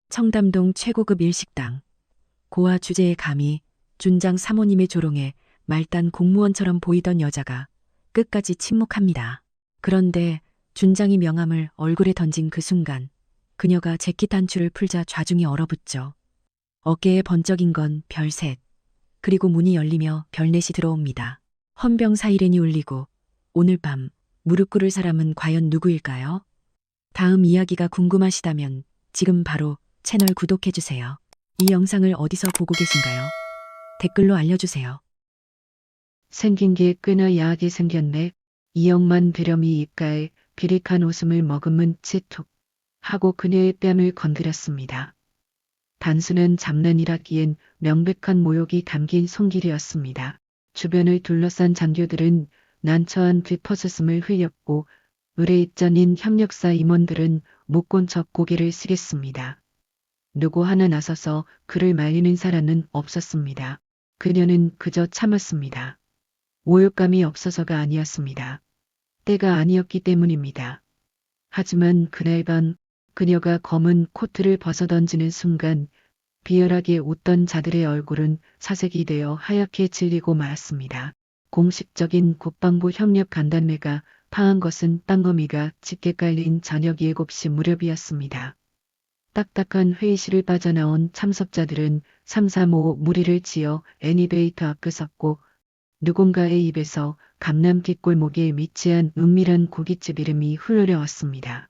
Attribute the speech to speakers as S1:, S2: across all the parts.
S1: 청담동 최고급 일식당. 고와 주제의 감히 준장 사모님의 조롱에 말단 공무원처럼 보이던 여자가 끝까지 침묵합니다. 그런데 준장이 명함을 얼굴에 던진 그 순간 그녀가 재킷 단추를 풀자 좌중이 얼어붙죠. 어깨에 번쩍인 건 별셋. 그리고 문이 열리며 별넷이 들어옵니다. 헌병 사이렌이 울리고 오늘 밤 무릎 꿇을 사람은 과연 누구일까요? 다음 이야기가 궁금하시다면 지금 바로 채널 구독해주세요. 이 영상을 어디서 보고 계신가요? 댓글로 알려주세요.
S2: 생긴 게 꽤나 야하게 생겼네. 이영만 대렴이 입가에 비릿한 웃음을 머금은 채 툭 하고 그녀의 뺨을 건드렸습니다. 단순한 장난이라기엔 명백한 모욕이 담긴 손길이었습니다. 주변을 둘러싼 장교들은 난처한 뒷퍼스음을 흘렸고 의뢰 입장인 협력사 임원들은 못 본 척 고개를 숙였습니다. 누구 하나 나서서 그를 말리는 사람은 없었습니다. 그녀는 그저 참았습니다. 모욕감이 없어서가 아니었습니다. 때가 아니었기 때문입니다. 하지만 그날 밤 그녀가 검은 코트를 벗어던지는 순간 비열하게 웃던 자들의 얼굴은 사색이 되어 하얗게 질리고 말았습니다. 공식적인 국방부 협력 간담회가 파한 것은 땅거미가 짙게 깔린 저녁 7시 무렵이었습니다. 딱딱한 회의실을 빠져나온 참석자들은 335 무리를 지어 애니베이터 앞에 섰고 누군가의 입에서 강남 뒷골목에 위치한 은밀한 고깃집 이름이 흘러나왔습니다.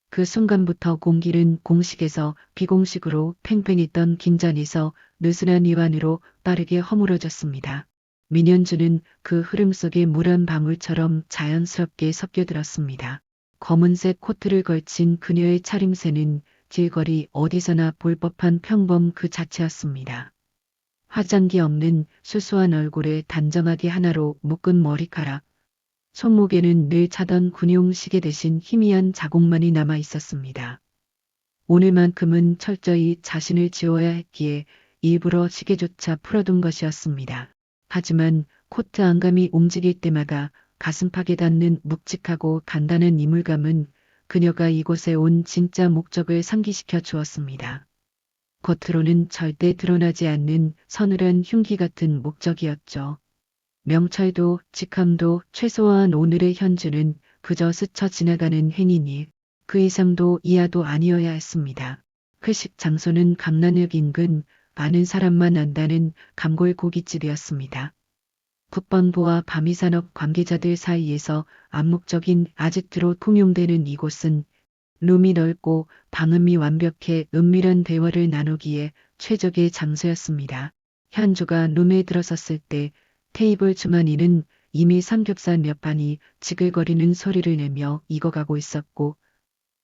S2: 그 순간부터 공기는 공식에서 비공식으로 팽팽히 던 긴장에서 느슨한 위안으로 빠르게 허물어졌습니다. 민현주는 그 흐름 속에 물 한 방울처럼 자연스럽게 섞여들었습니다. 검은색 코트를 걸친 그녀의 차림새는 길거리 어디서나 볼 법한 평범 그 자체였습니다. 화장기 없는 수수한 얼굴에 단정하게 하나로 묶은 머리카락, 손목에는 늘 차던 군용 시계 대신 희미한 자국만이 남아 있었습니다. 오늘만큼은 철저히 자신을 지워야 했기에 일부러 시계조차 풀어둔 것이었습니다. 하지만 코트 안감이 움직일 때마다 가슴팍에 닿는 묵직하고 단단한 이물감은 그녀가 이곳에 온 진짜 목적을 상기시켜 주었습니다. 겉으로는 절대 드러나지 않는 서늘한 흉기 같은 목적이었죠. 명찰도 직함도 최소한 오늘의 현주는 그저 스쳐 지나가는 행위니 그 이상도 이하도 아니어야 했습니다. 회식 장소는 강남역 인근 많은 사람만 안다는 감골 고깃집이었습니다. 국방부와 방위산업 관계자들 사이에서 암묵적인 아지트로 통용되는 이곳은 룸이 넓고 방음이 완벽해 은밀한 대화를 나누기에 최적의 장소였습니다. 현주가 룸에 들어섰을 때 테이블 주머니는 이미 삼겹살 몇 판이 지글거리는 소리를 내며 익어가고 있었고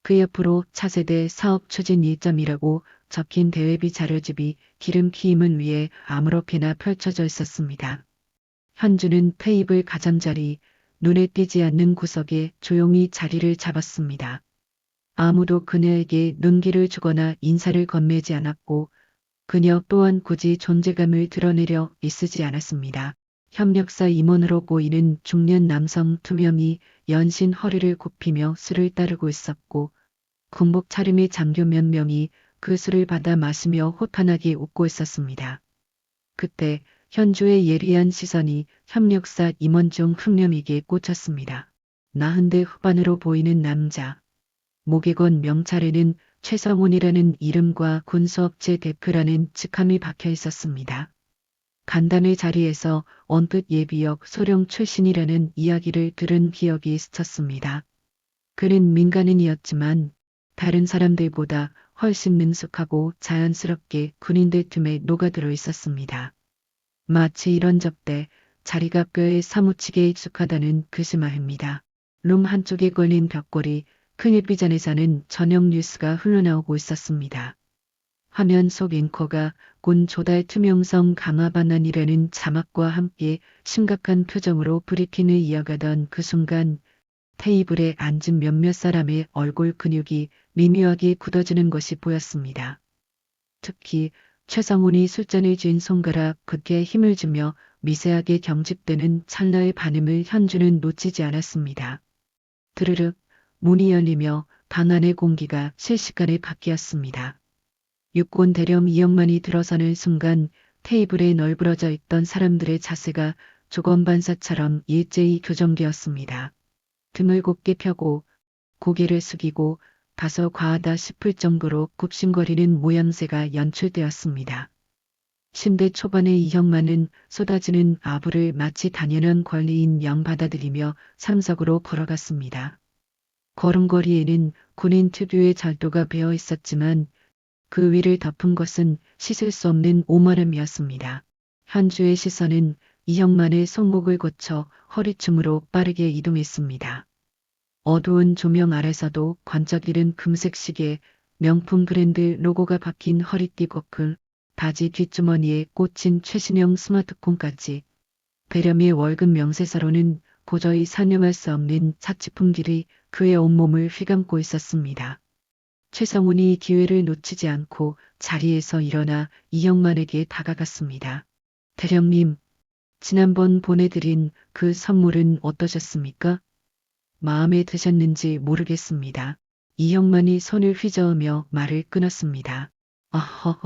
S2: 그 옆으로 차세대 사업 추진 1점이라고 적힌 대회비 자료집이 기름키임은 위에 아무렇게나 펼쳐져 있었습니다. 현주는 테이블 가장자리 눈에 띄지 않는 구석에 조용히 자리를 잡았습니다. 아무도 그녀에게 눈길을 주거나 인사를 건네지 않았고 그녀 또한 굳이 존재감을 드러내려 애쓰지 않았습니다. 협력사 임원으로 보이는 중년 남성 2명이 연신 허리를 굽히며 술을 따르고 있었고 군복 차림의 장교 몇 명이 그 술을 받아 마시며 호탄하게 웃고 있었습니다. 그때 현주의 예리한 시선이 협력사 임원 중 한 명에게 꽂혔습니다. 40대 후반으로 보이는 남자. 목에 건 명찰에는 최성훈이라는 이름과 군수업체 대표라는 직함이 박혀 있었습니다. 간담회 자리에서 언뜻 예비역 소령 출신이라는 이야기를 들은 기억이 스쳤습니다. 그는 민간인이었지만 다른 사람들보다 훨씬 능숙하고 자연스럽게 군인들 틈에 녹아들어 있었습니다. 마치 이런 접대 자리가 뼈에 사무치게 익숙하다는 그시마입니다. 룸 한쪽에 걸린 벽걸이 큰 햇빛안에서는 저녁 뉴스가 흘러나오고 있었습니다. 화면 속 앵커가 군 조달 투명성 강화 반환이라는 자막과 함께 심각한 표정으로 브리핑을 이어가던 그 순간 테이블에 앉은 몇몇 사람의 얼굴 근육이 미묘하게 굳어지는 것이 보였습니다. 특히 최성훈이 술잔을 쥔 손가락 굳게 힘을 주며 미세하게 경직되는 찰나의 반음을 현주는 놓치지 않았습니다. 드르륵 문이 열리며 방 안의 공기가 실시간에 바뀌었습니다. 육군 대령 이영만이 들어서는 순간 테이블에 널브러져 있던 사람들의 자세가 조건반사처럼 일제히 교정되었습니다. 등을 곧게 펴고 고개를 숙이고 다소 과하다 싶을 정도로 굽신거리는 모양새가 연출되었습니다. 10대 초반의 이형만은 쏟아지는 아부를 마치 당연한 권리인 양 받아들이며 삼석으로 걸어갔습니다. 걸음걸이에는 군인 특유의 절도가 배어 있었지만 그 위를 덮은 것은 씻을 수 없는 오만함이었습니다. 현주의 시선은 이형만의 손목을 거쳐 허리춤으로 빠르게 이동했습니다. 어두운 조명 아래서도 번쩍이는 금색 시계, 명품 브랜드 로고가 박힌 허리띠 거클, 바지 뒷주머니에 꽂힌 최신형 스마트폰까지 배렴의 월급 명세서로는 도저히 산용할 수 없는 사치품들이 그의 온몸을 휘감고 있었습니다. 최성훈이 기회를 놓치지 않고 자리에서 일어나 이영만에게 다가갔습니다. 대령님, 지난번 보내드린 그 선물은 어떠셨습니까? 마음에 드셨는지 모르겠습니다. 이영만이 손을 휘저으며 말을 끊었습니다. 어허,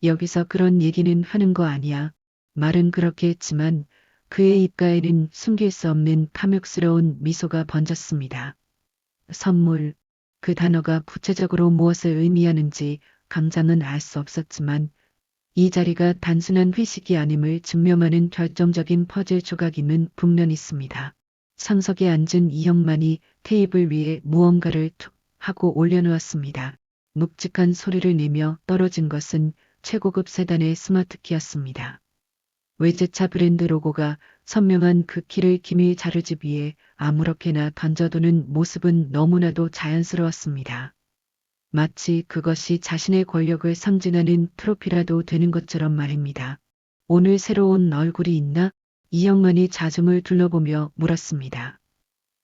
S2: 여기서 그런 얘기는 하는 거 아니야. 말은 그렇게 했지만 그의 입가에는 숨길 수 없는 탐욕스러운 미소가 번졌습니다. 선물, 그 단어가 구체적으로 무엇을 의미하는지 강장은 알 수 없었지만 이 자리가 단순한 회식이 아님을 증명하는 결정적인 퍼즐 조각임은 분명했습니다. 상석에 앉은 이형만이 테이블 위에 무언가를 툭 하고 올려놓았습니다. 묵직한 소리를 내며 떨어진 것은 최고급 세단의 스마트키였습니다. 외제차 브랜드 로고가 선명한 그 키를 기밀 자료집 위에 아무렇게나 던져두는 모습은 너무나도 자연스러웠습니다. 마치 그것이 자신의 권력을 상징하는 트로피라도 되는 것처럼 말입니다. 오늘 새로운 얼굴이 있나? 이영만이 자중을 둘러보며 물었습니다.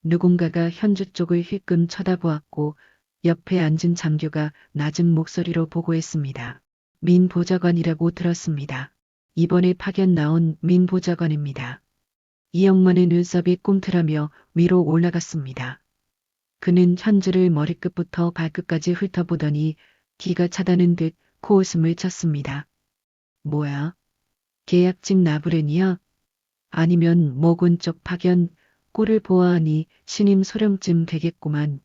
S2: 누군가가 현주 쪽을 힐끔 쳐다보았고 옆에 앉은 장교가 낮은 목소리로 보고했습니다. 민 보좌관이라고 들었습니다. 이번에 파견 나온 민 보좌관입니다. 이영만의 눈썹이 꿈틀하며 위로 올라갔습니다. 그는 현주를 머리끝부터 발끝까지 훑어보더니 기가 차다는 듯 코웃음을 쳤습니다. 뭐야? 계약직 나부랭이야? 아니면 모군 쪽 파견, 꼴을 보아하니 신임 소령쯤 되겠구만.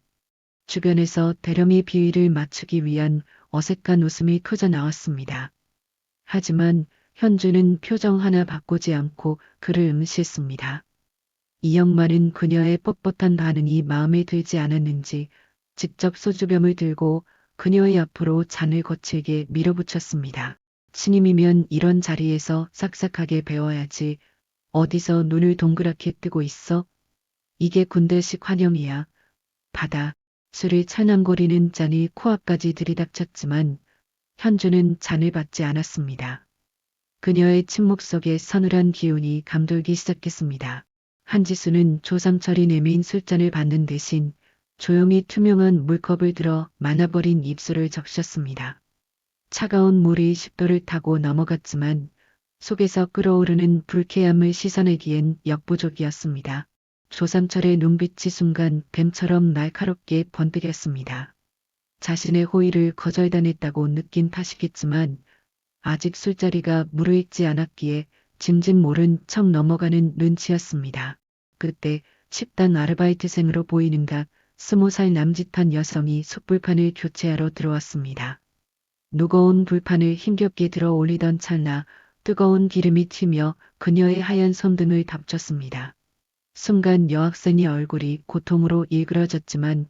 S2: 주변에서 대령의 비위를 맞추기 위한 어색한 웃음이 터져 나왔습니다. 하지만 현주는 표정 하나 바꾸지 않고 그를 응시했습니다. 이영만은 그녀의 뻣뻣한 반응이 마음에 들지 않았는지 직접 소주병을 들고 그녀의 앞으로 잔을 거칠게 밀어붙였습니다. 신임이면 이런 자리에서 싹싹하게 배워야지. 어디서 눈을 동그랗게 뜨고 있어? 이게 군대식 환영이야. 받아. 술을 찬양거리는 짠이 코앞까지 들이닥쳤지만 현주는 잔을 받지 않았습니다. 그녀의 침묵 속에 서늘한 기운이 감돌기 시작했습니다. 한지수는 조상철이 내민 술잔을 받는 대신 조용히 투명한 물컵을 들어 말아버린 입술을 적셨습니다. 차가운 물이 식도를 타고 넘어갔지만 속에서 끓어오르는 불쾌함을 씻어내기엔 역부족이었습니다. 조상철의 눈빛이 순간 뱀처럼 날카롭게 번뜩였습니다. 자신의 호의를 거절당했다고 느낀 탓이겠지만 아직 술자리가 무르익지 않았기에 짐짓 모른 척 넘어가는 눈치였습니다. 그때 식당 아르바이트생으로 보이는 각 20살 남짓한 여성이 숯불판을 교체하러 들어왔습니다. 무거운 불판을 힘겹게 들어 올리던 찰나 뜨거운 기름이 튀며 그녀의 하얀 손등을 덮쳤습니다. 순간 여학생의 얼굴이 고통으로 일그러졌지만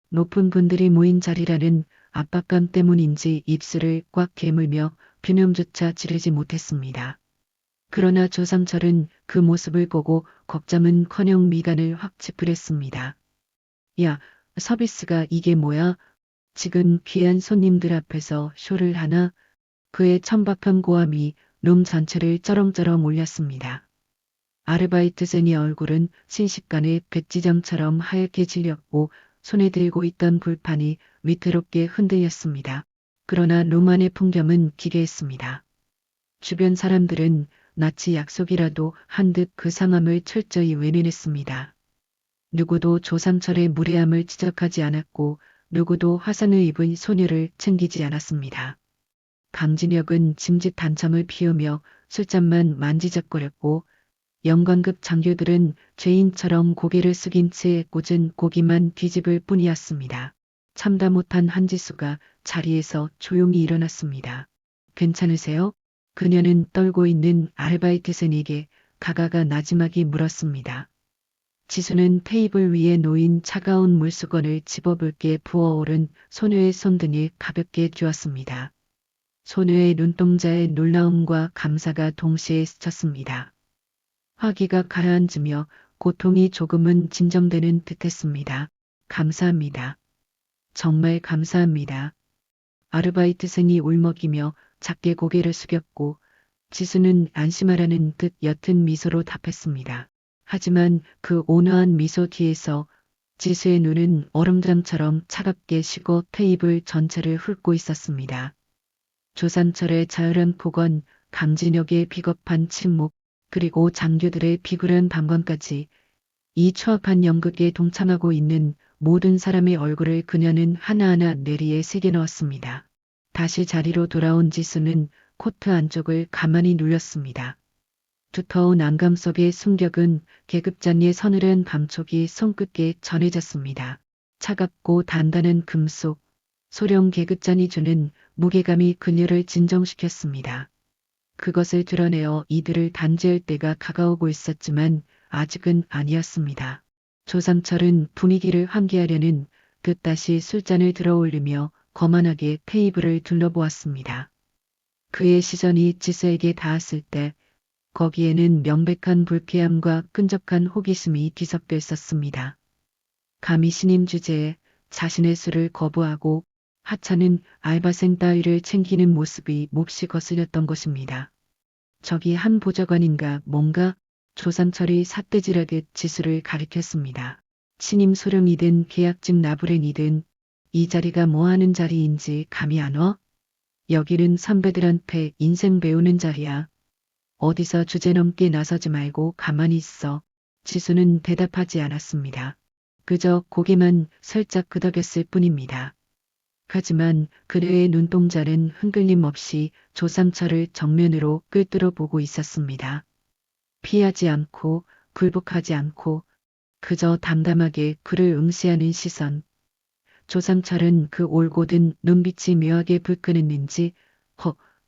S2: 높은 분들이 모인 자리라는 압박감 때문인지 입술을 꽉 깨물며 비명조차 지르지 못했습니다. 그러나 조상철은 그 모습을 보고 걱정은커녕 미간을 확 찌푸렸습니다. 야, 서비스가 이게 뭐야? 지금 귀한 손님들 앞에서 쇼를 하나? 그의 천박한 고함이 룸 전체를 쩌렁쩌렁 울렸습니다. 아르바이트생의 얼굴은 순식간에 백지장처럼 하얗게 질렸고 손에 들고 있던 불판이 위태롭게 흔들렸습니다. 그러나 룸 안의 풍경은 기괴했습니다. 주변 사람들은 마치 약속이라도 한 듯 그 상황을 철저히 외면했습니다. 누구도 조상철의 무례함을 지적하지 않았고 누구도 화상을 입은 소녀를 챙기지 않았습니다. 강진혁은 짐짓 단청을 피우며 술잔만 만지작거렸고 영관급 장교들은 죄인처럼 고개를 숙인 채 꽂은 고기만 뒤집을 뿐이었습니다. 참다 못한 한지수가 자리에서 조용히 일어났습니다. 괜찮으세요? 그녀는 떨고 있는 아르바이트생에게 다가가 나지막이 물었습니다. 지수는 테이블 위에 놓인 차가운 물수건을 집어붉게 부어오른 소녀의 손등에 가볍게 쥐었습니다. 소녀의 눈동자에 놀라움과 감사가 동시에 스쳤습니다. 화기가 가라앉으며 고통이 조금은 진정되는 듯했습니다. 감사합니다. 정말 감사합니다. 아르바이트생이 울먹이며 작게 고개를 숙였고 지수는 안심하라는 듯 옅은 미소로 답했습니다. 하지만 그 온화한 미소 뒤에서 지수의 눈은 얼음장처럼 차갑게 식어 테이블 전체를 훑고 있었습니다. 조삼철의 자유란 폭언, 강진혁의 비겁한 침묵, 그리고 장교들의 비굴한 방관까지 이 추악한 연극에 동참하고 있는 모든 사람의 얼굴을 그녀는 하나하나 뇌리에 새겨 넣었습니다. 다시 자리로 돌아온 지수는 코트 안쪽을 가만히 눌렸습니다. 두터운 안감 속의 숨격은 계급잔리의 서늘한 감촉이 손끝에 전해졌습니다. 차갑고 단단한 금속, 소령 계급잔이 주는 무게감이 그녀를 진정시켰습니다. 그것을 드러내어 이들을 단죄할 때가 가까우고 있었지만 아직은 아니었습니다. 조삼철은 분위기를 환기하려는 듯 다시 술잔을 들어올리며 거만하게 테이블을 둘러보았습니다. 그의 시선이 지수에게 닿았을 때 거기에는 명백한 불쾌함과 끈적한 호기심이 뒤섞여 있었습니다. 감히 신임 주제에 자신의 술을 거부하고 하찮은 알바생 따위를 챙기는 모습이 몹시 거슬렸던 것입니다. 저기 한 보좌관인가 뭔가 조삼철이 삿대질하듯 지수를 가리켰습니다. 신임 소령이든 계약직 나부랭이든 이 자리가 뭐하는 자리인지 감이 안 와? 여기는 선배들한테 인생 배우는 자리야. 어디서 주제넘게 나서지 말고 가만히 있어. 지수는 대답하지 않았습니다. 그저 고개만 살짝 끄덕였을 뿐입니다. 하지만 그녀의 눈동자는 흔들림 없이 조삼철을 정면으로 꿰뚫어 보고 있었습니다. 피하지 않고 굴복하지 않고 그저 담담하게 그를 응시하는 시선. 조삼철은 그 올곧은 눈빛이 묘하게 불끈했는지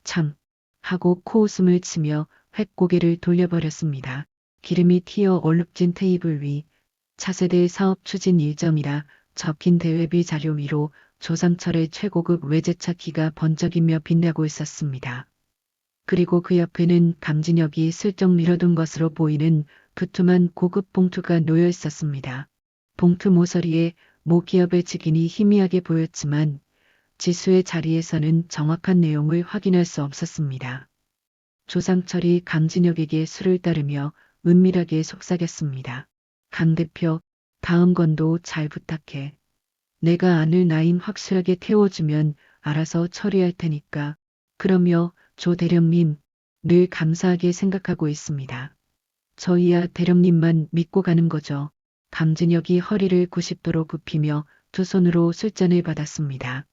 S2: 참 하고 코웃음을 치며 획 고개를 돌려버렸습니다. 기름이 튀어 얼룩진 테이블 위 차세대 사업 추진 일정이라 적힌 대회비 자료 위로 조삼철의 최고급 외제차 키가 번쩍이며 빛나고 있었습니다. 그리고 그 옆에는 강진혁이 슬쩍 밀어둔 것으로 보이는 두툼한 고급 봉투가 놓여 있었습니다. 봉투 모서리에 모기업의 직인이 희미하게 보였지만 지수의 자리에서는 정확한 내용을 확인할 수 없었습니다. 조상철이 강진혁에게 술을 따르며 은밀하게 속삭였습니다. 강 대표, 다음 건도 잘 부탁해. 내가 아는 나임 확실하게 태워주면 알아서 처리할 테니까. 그러며 조 대령님, 늘 감사하게 생각하고 있습니다. 저희야 대령님만 믿고 가는 거죠. 강진혁이 허리를 90도로 굽히며 두 손으로 술잔을 받았습니다.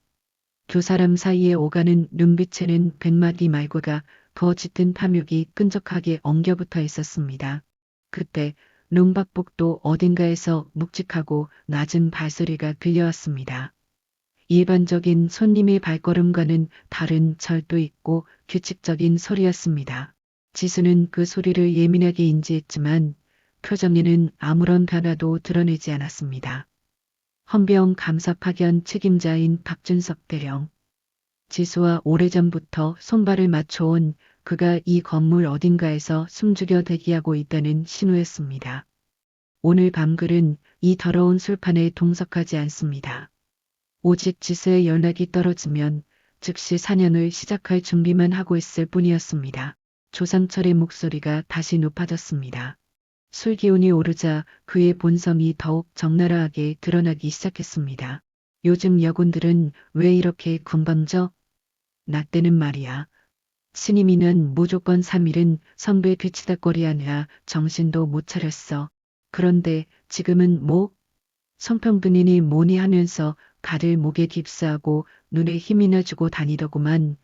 S2: 두 사람 사이에 오가는 눈빛에는 100마디 말고가 더 짙은 탐욕이 끈적하게 엉겨붙어 있었습니다. 그때 룸박복도 어딘가에서 묵직하고 낮은 발소리가 들려왔습니다. 일반적인 손님의 발걸음과는 다른 절도 있고 규칙적인 소리였습니다. 지수는 그 소리를 예민하게 인지했지만 표정에는 아무런 변화도 드러내지 않았습니다. 헌병 감사 파견 책임자인 박준석 대령. 지수와 오래전부터 손발을 맞춰온 그가 이 건물 어딘가에서 숨죽여 대기하고 있다는 신호였습니다. 오늘 밤 그는 이 더러운 술판에 동석하지 않습니다. 오직 지수의 연락이 떨어지면 즉시 사냥을 시작할 준비만 하고 있을 뿐이었습니다. 조상철의 목소리가 다시 높아졌습니다. 술 기운이 오르자 그의 본성이 더욱 적나라하게 드러나기 시작했습니다. 요즘 여군들은 왜 이렇게 건방져? 나 때는 말이야. 신임이는 무조건 3일은 선배 뒤치다거리하느라 정신도 못 차렸어. 그런데 지금은 뭐? 성평등이니 뭐니 하면서 가를 목에 깁스하고 눈에 힘이나 주고 다니더구만.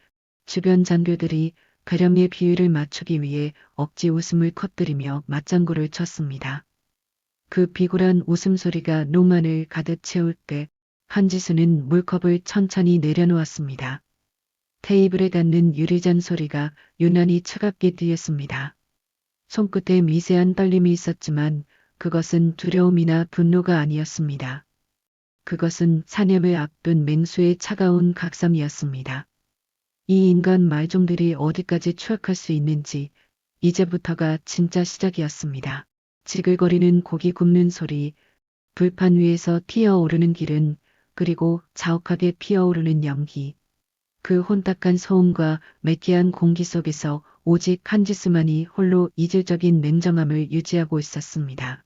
S2: 주변 장교들이 가렴의 비율을 맞추기 위해 억지 웃음을 커뜨리며 맞장구를 쳤습니다. 그 비굴한 웃음소리가 룸안을 가득 채울 때 한지수는 물컵을 천천히 내려놓았습니다. 테이블에 닿는 유리잔 소리가 유난히 차갑게 뛰었습니다. 손끝에 미세한 떨림이 있었지만 그것은 두려움이나 분노가 아니었습니다. 그것은 사념을 앞둔 맹수의 차가운 각성이었습니다. 이 인간 말종들이 어디까지 추악할 수 있는지 이제부터가 진짜 시작이었습니다. 지글거리는 고기 굽는 소리, 불판 위에서 튀어오르는 기름, 그리고 자욱하게 피어오르는 연기. 그 혼탁한 소음과 매캐한 공기 속에서 오직 한지수만이 홀로 이질적인 냉정함을 유지하고 있었습니다.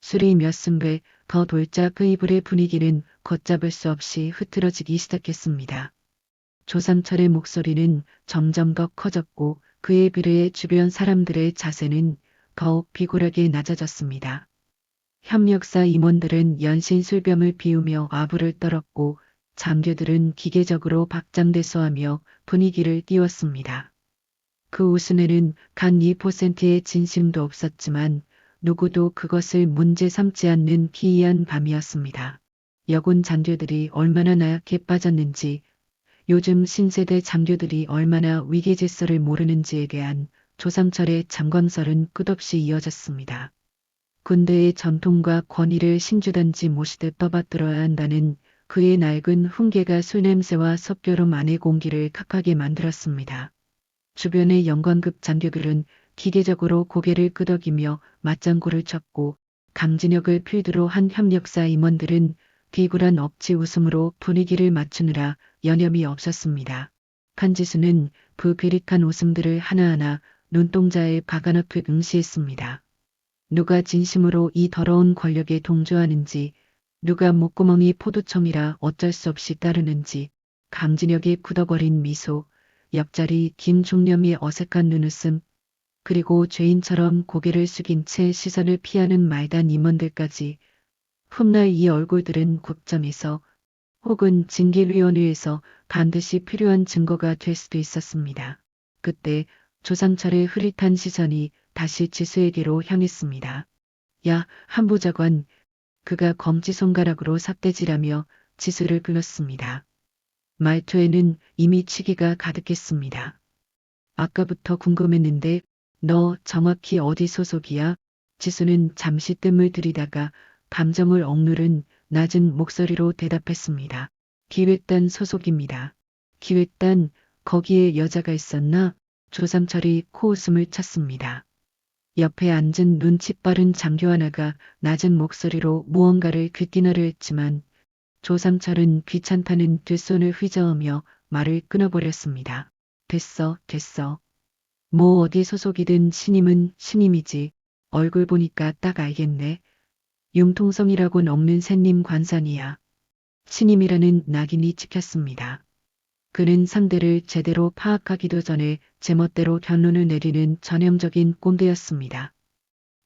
S2: 술이 몇 승배 더 돌자 테이블의 분위기는 걷잡을 수 없이 흐트러지기 시작했습니다. 조삼철의 목소리는 점점 더 커졌고 그에 비례해 주변 사람들의 자세는 더욱 비굴하게 낮아졌습니다. 협력사 임원들은 연신 술병을 비우며 아부를 떨었고 장교들은 기계적으로 박장대소하며 분위기를 띄웠습니다. 그 웃음에는 단 2%의 진심도 없었지만 누구도 그것을 문제 삼지 않는 기이한 밤이었습니다. 여군 장교들이 얼마나 나약해 빠졌는지, 요즘 신세대 장교들이 얼마나 위계질서를 모르는지에 대한 조삼철의 장광설은 끝없이 이어졌습니다. 군대의 전통과 권위를 신주단지 모시듯 떠받들어야 한다는 그의 낡은 훈계가 술냄새와 섭교름 안의 공기를 칵하게 만들었습니다. 주변의 영관급 장교들은 기계적으로 고개를 끄덕이며 맞장구를 쳤고 강진혁을 필두로 한 협력사 임원들은 비굴한 억지 웃음으로 분위기를 맞추느라 여념이 없었습니다. 한지수는 부비릭한 웃음들을 하나하나 눈동자에 박아넣듯 응시했습니다. 누가 진심으로 이 더러운 권력에 동조하는지, 누가 목구멍이 포도청이라 어쩔 수 없이 따르는지, 강진혁의 굳어버린 미소, 옆자리 긴 중념이 어색한 눈웃음, 그리고 죄인처럼 고개를 숙인 채 시선을 피하는 말단 임원들까지 훗날 이 얼굴들은 국정에서 혹은 징계위원회에서 반드시 필요한 증거가 될 수도 있었습니다. 그때 조상철의 흐릿한 시선이 다시 지수에게로 향했습니다. 야, 한부장관. 그가 검지손가락으로 삿대질하며 지수를 불렀습니다. 말투에는 이미 치기가 가득했습니다. 아까부터 궁금했는데 너 정확히 어디 소속이야? 지수는 잠시 뜸을 들이다가 감정을 억누른 낮은 목소리로 대답했습니다. 기획단 소속입니다. 기획단, 거기에 여자가 있었나? 조삼철이 코웃음을 쳤습니다. 옆에 앉은 눈치 빠른 장교 하나가 낮은 목소리로 무언가를 귀띔하려 했지만 조삼철은 귀찮다는 뒷손을 휘저으며 말을 끊어버렸습니다. 됐어, 됐어. 뭐 어디 소속이든 신임은 신임이지. 얼굴 보니까 딱 알겠네. 융통성이라곤 없는 샌님 관상이야. 신임이라는 낙인이 찍혔습니다. 그는 상대를 제대로 파악하기도 전에 제멋대로 결론을 내리는 전형적인 꼰대였습니다.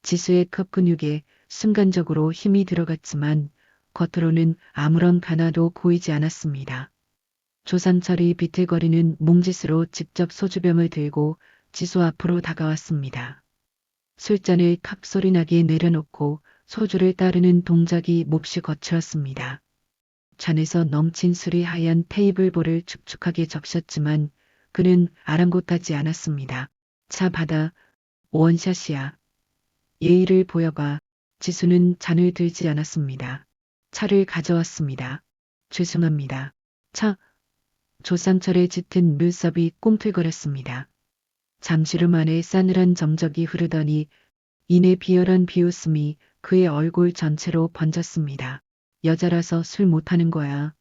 S2: 지수의 컵 근육에 순간적으로 힘이 들어갔지만 겉으로는 아무런 변화도 보이지 않았습니다. 조삼철이 비틀거리는 몸짓으로 직접 소주병을 들고 지수 앞으로 다가왔습니다. 술잔을 칵 소리나게 내려놓고 소주를 따르는 동작이 몹시 거칠었습니다. 잔에서 넘친 술이 하얀 테이블볼을 축축하게 적셨지만 그는 아랑곳하지 않았습니다. 차 받아. 원샷이야. 예의를 보여봐. 지수는 잔을 들지 않았습니다. 차를 가져왔습니다. 죄송합니다. 차. 조삼철의 짙은 눈썹이 꿈틀거렸습니다. 잠시로 만에 싸늘한 정적이 흐르더니 이내 비열한 비웃음이 그의 얼굴 전체로 번졌습니다. 여자라서 술 못하는 거야.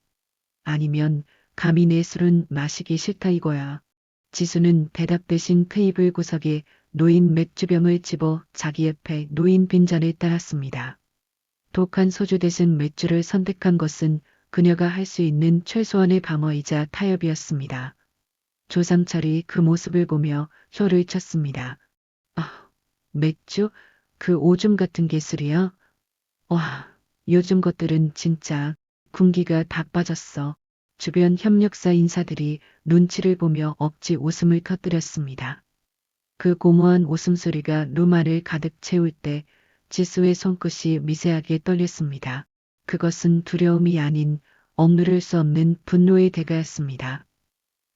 S2: 아니면 감히 내 술은 마시기 싫다 이거야. 지수는 대답 대신 테이블 구석에 놓인 맥주병을 집어 자기 옆에 놓인 빈잔에 따랐습니다. 독한 소주 대신 맥주를 선택한 것은 그녀가 할 수 있는 최소한의 방어이자 타협이었습니다. 조삼철이 그 모습을 보며 혀를 쳤습니다. 아, 맥주? 그 오줌 같은 게 술이야? 와, 요즘 것들은 진짜 군기가 다 빠졌어. 주변 협력사 인사들이 눈치를 보며 억지 웃음을 터뜨렸습니다. 그 고무한 웃음소리가 루마를 가득 채울 때 지수의 손끝이 미세하게 떨렸습니다. 그것은 두려움이 아닌 억누를 수 없는 분노의 대가였습니다.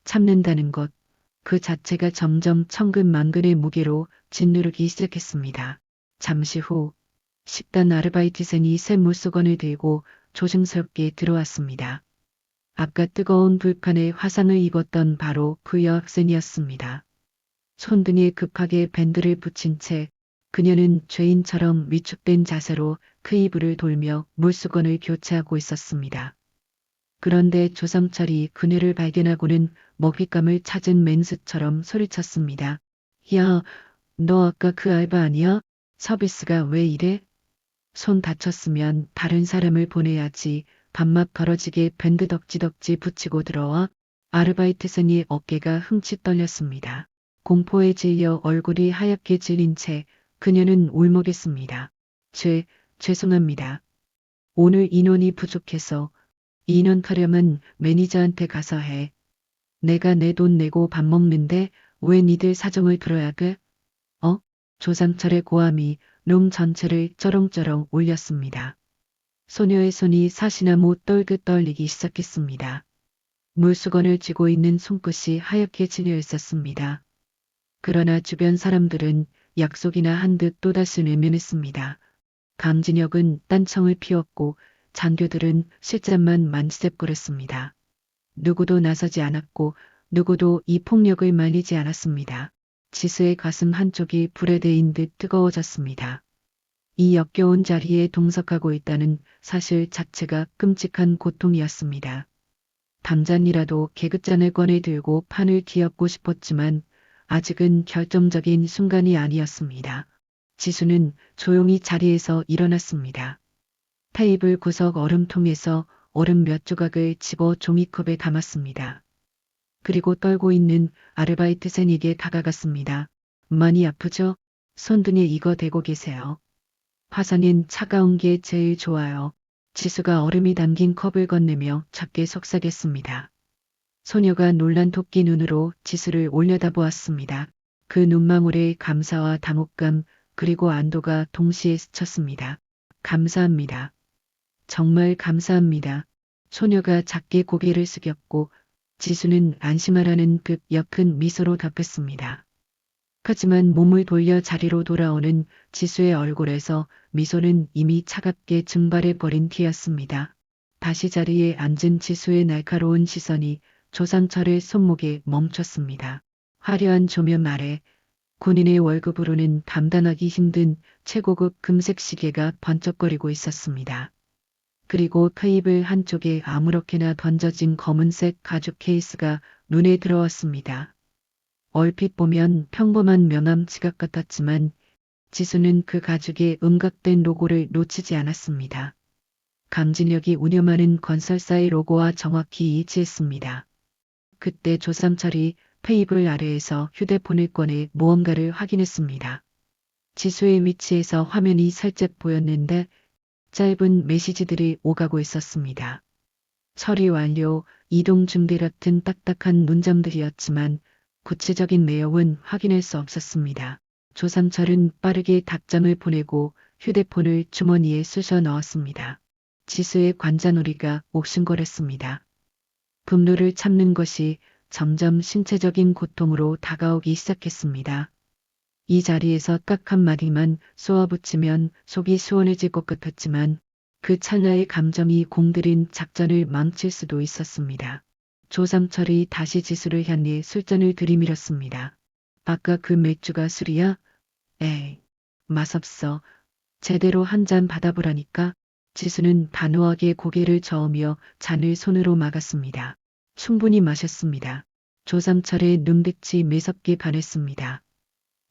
S2: 참는다는 것, 그 자체가 점점 천근만근의 무게로 짓누르기 시작했습니다. 잠시 후 식단 아르바이트생이 새 물수건을 들고 조심스럽게 들어왔습니다. 아까 뜨거운 불판에 화상을 입었던 바로 그 여학생이었습니다. 손등에 급하게 밴드를 붙인 채 그녀는 죄인처럼 위축된 자세로 그 이불을 돌며 물수건을 교체하고 있었습니다. 그런데 조상철이 그녀를 발견하고는 먹잇감을 찾은 맹수처럼 소리쳤습니다. 야, 너 아까 그 알바 아니야? 서비스가 왜 이래? 손 다쳤으면 다른 사람을 보내야지. 밥맛 벌어지게 밴드 덕지덕지 붙이고 들어와. 아르바이트생의 어깨가 흠칫 떨렸습니다. 공포에 질려 얼굴이 하얗게 질린 채 그녀는 울먹였습니다. 죄송합니다. 오늘 인원이 부족해서 인원타령은 매니저한테 가서 해. 내가 내 돈 내고 밥 먹는데 왜 니들 사정을 들어야 돼? 조상철의 고함이 룸 전체를 쩌렁쩌렁 울렸습니다. 소녀의 손이 사시나무 떨듯 떨리기 시작했습니다. 물수건을 쥐고 있는 손끝이 하얗게 질려 있었습니다. 그러나 주변 사람들은 약속이나 한 듯 또다시 외면했습니다. 강진혁은 딴청을 피웠고 장교들은 실장만 만지작거렸습니다. 누구도 나서지 않았고 누구도 이 폭력을 말리지 않았습니다. 지수의 가슴 한쪽이 불에 데인 듯 뜨거워졌습니다. 이 역겨운 자리에 동석하고 있다는 사실 자체가 끔찍한 고통이었습니다. 당장이라도 개그잔을 꺼내 들고 판을 뒤엎고 싶었지만 아직은 결정적인 순간이 아니었습니다. 지수는 조용히 자리에서 일어났습니다. 테이블 구석 얼음통에서 얼음 몇 조각을 집어 종이컵에 담았습니다. 그리고 떨고 있는 아르바이트생에게 다가갔습니다. 많이 아프죠? 손등에 이거 대고 계세요. 화상엔 차가운 게 제일 좋아요. 지수가 얼음이 담긴 컵을 건네며 작게 속삭였습니다. 소녀가 놀란 토끼 눈으로 지수를 올려다보았습니다. 그 눈망울에 감사와 당혹감 그리고 안도가 동시에 스쳤습니다. 감사합니다. 정말 감사합니다. 소녀가 작게 고개를 숙였고 지수는 안심하라는 듯 역큰 미소로 답했습니다. 하지만 몸을 돌려 자리로 돌아오는 지수의 얼굴에서 미소는 이미 차갑게 증발해 버린 뒤였습니다. 다시 자리에 앉은 지수의 날카로운 시선이 조상철의 손목에 멈췄습니다. 화려한 조명 아래 군인의 월급으로는 감당하기 힘든 최고급 금색 시계가 번쩍거리고 있었습니다. 그리고 테이블 한쪽에 아무렇게나 던져진 검은색 가죽 케이스가 눈에 들어왔습니다. 얼핏 보면 평범한 명함 지갑 같았지만 지수는 그 가죽에 음각된 로고를 놓치지 않았습니다. 강진혁이 운영하는 건설사의 로고와 정확히 일치했습니다. 그때 조상철이 테이블 아래에서 휴대폰을 꺼내 무언가를 확인했습니다. 지수의 위치에서 화면이 살짝 보였는데 짧은 메시지들이 오가고 있었습니다. 처리 완료, 이동 준비 같은 딱딱한 문장들이었지만 구체적인 내용은 확인할 수 없었습니다. 조상철은 빠르게 답장을 보내고 휴대폰을 주머니에 쑤셔 넣었습니다. 지수의 관자놀이가 옥신거렸습니다. 분노를 참는 것이 점점 신체적인 고통으로 다가오기 시작했습니다. 이 자리에서 딱 한마디만 쏘아붙이면 속이 시원해질 것 같았지만 그 찰나의 감정이 공들인 작전을 망칠 수도 있었습니다. 조상철이 다시 지수를 향해 술잔을 들이밀었습니다. 아까 그 맥주가 술이야? 에이, 맛없어. 제대로 한 잔 받아보라니까. 지수는 단호하게 고개를 저으며 잔을 손으로 막았습니다. 충분히 마셨습니다. 조상철의 눈빛이 매섭게 반했습니다.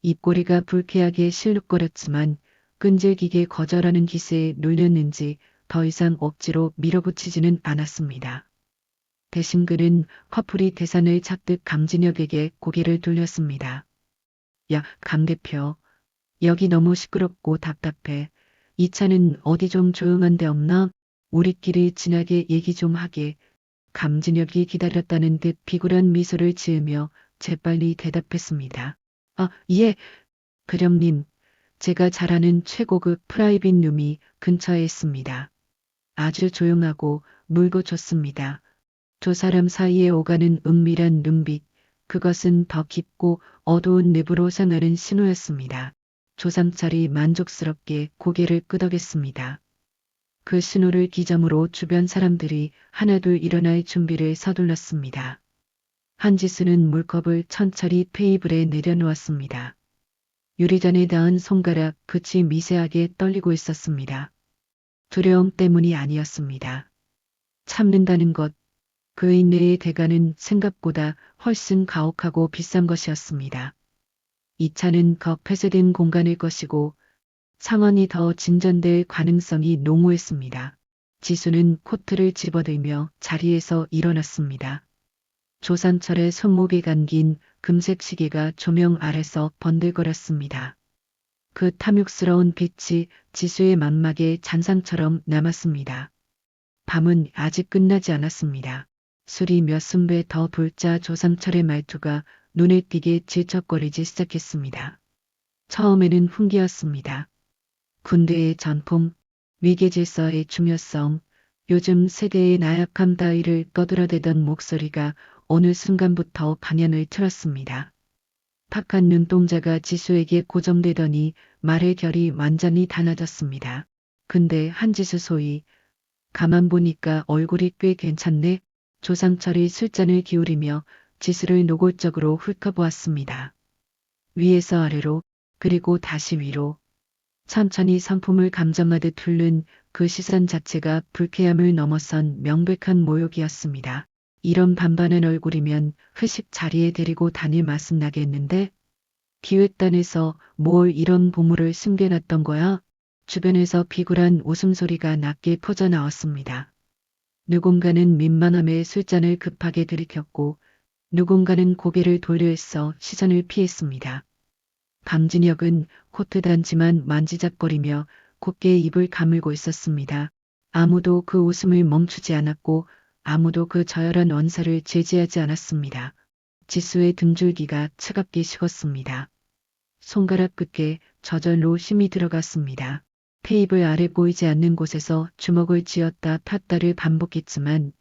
S2: 입꼬리가 불쾌하게 실룩거렸지만 끈질기게 거절하는 기세에 눌렸는지 더 이상 억지로 밀어붙이지는 않았습니다. 대신 그는 화풀이 대산을 찾듯 강진혁에게 고개를 돌렸습니다. 야, 강 대표. 여기 너무 시끄럽고 답답해. 이 차는 어디 좀 조용한 데 없나? 우리끼리 진하게 얘기 좀 하게. 감진혁이 기다렸다는 듯 비굴한 미소를 지으며 재빨리 대답했습니다. 아, 예, 그령님. 제가 잘 아는 최고급 프라이빗 룸이 근처에 있습니다. 아주 조용하고 물도 좋습니다. 두 사람 사이에 오가는 은밀한 눈빛, 그것은 더 깊고 어두운 늪으로 향하는 신호였습니다. 조삼철이 만족스럽게 고개를 끄덕였습니다. 그 신호를 기점으로 주변 사람들이 하나둘 일어날 준비를 서둘렀습니다. 한지수는 물컵을 천천히 테이블에 내려놓았습니다. 유리잔에 닿은 손가락 끝이 미세하게 떨리고 있었습니다. 두려움 때문이 아니었습니다. 참는다는 것, 그 인내의 대가는 생각보다 훨씬 가혹하고 비싼 것이었습니다. 이 차는 더 폐쇄된 공간일 것이고 상황이 더 진전될 가능성이 농후했습니다. 지수는 코트를 집어들며 자리에서 일어났습니다. 조삼철의 손목에 감긴 금색 시계가 조명 아래서 번들거렸습니다. 그 탐욕스러운 빛이 지수의 만막에 잔상처럼 남았습니다. 밤은 아직 끝나지 않았습니다. 술이 몇 순배 더 불자 조삼철의 말투가 눈에 띄게 질척거리기 시작했습니다. 처음에는 훈계였습니다. 군대의 전통, 위계질서의 중요성, 요즘 세대의 나약함 따위를 떠들어대던 목소리가 어느 순간부터 반연을 틀었습니다. 탁한 눈동자가 지수에게 고정되더니 말의 결이 완전히 달라졌습니다. 근데 한지수 소위 가만 보니까 얼굴이 꽤 괜찮네. 조상철이 술잔을 기울이며 지수를 노골적으로 훑어보았습니다. 위에서 아래로 그리고 다시 위로 천천히 성품을 감정하듯 훑는 그 시선 자체가 불쾌함을 넘어선 명백한 모욕이었습니다. 이런 반반한 얼굴이면 회식 자리에 데리고 다닐 맛은 나겠는데? 기획단에서 뭘 이런 보물을 숨겨놨던 거야? 주변에서 비굴한 웃음소리가 낮게 퍼져나왔습니다. 누군가는 민망함에 술잔을 급하게 들이켰고 누군가는 고개를 돌려 있어 시선을 피했습니다. 강진혁은 코트 단지만 만지작거리며 곧게 입을 가물고 있었습니다. 아무도 그 웃음을 멈추지 않았고 아무도 그 저열한 언사를 제지하지 않았습니다. 지수의 등줄기가 차갑게 식었습니다. 손가락 끝에 저절로 힘이 들어갔습니다. 테이블 아래 보이지 않는 곳에서 주먹을 쥐었다 폈다를 반복했지만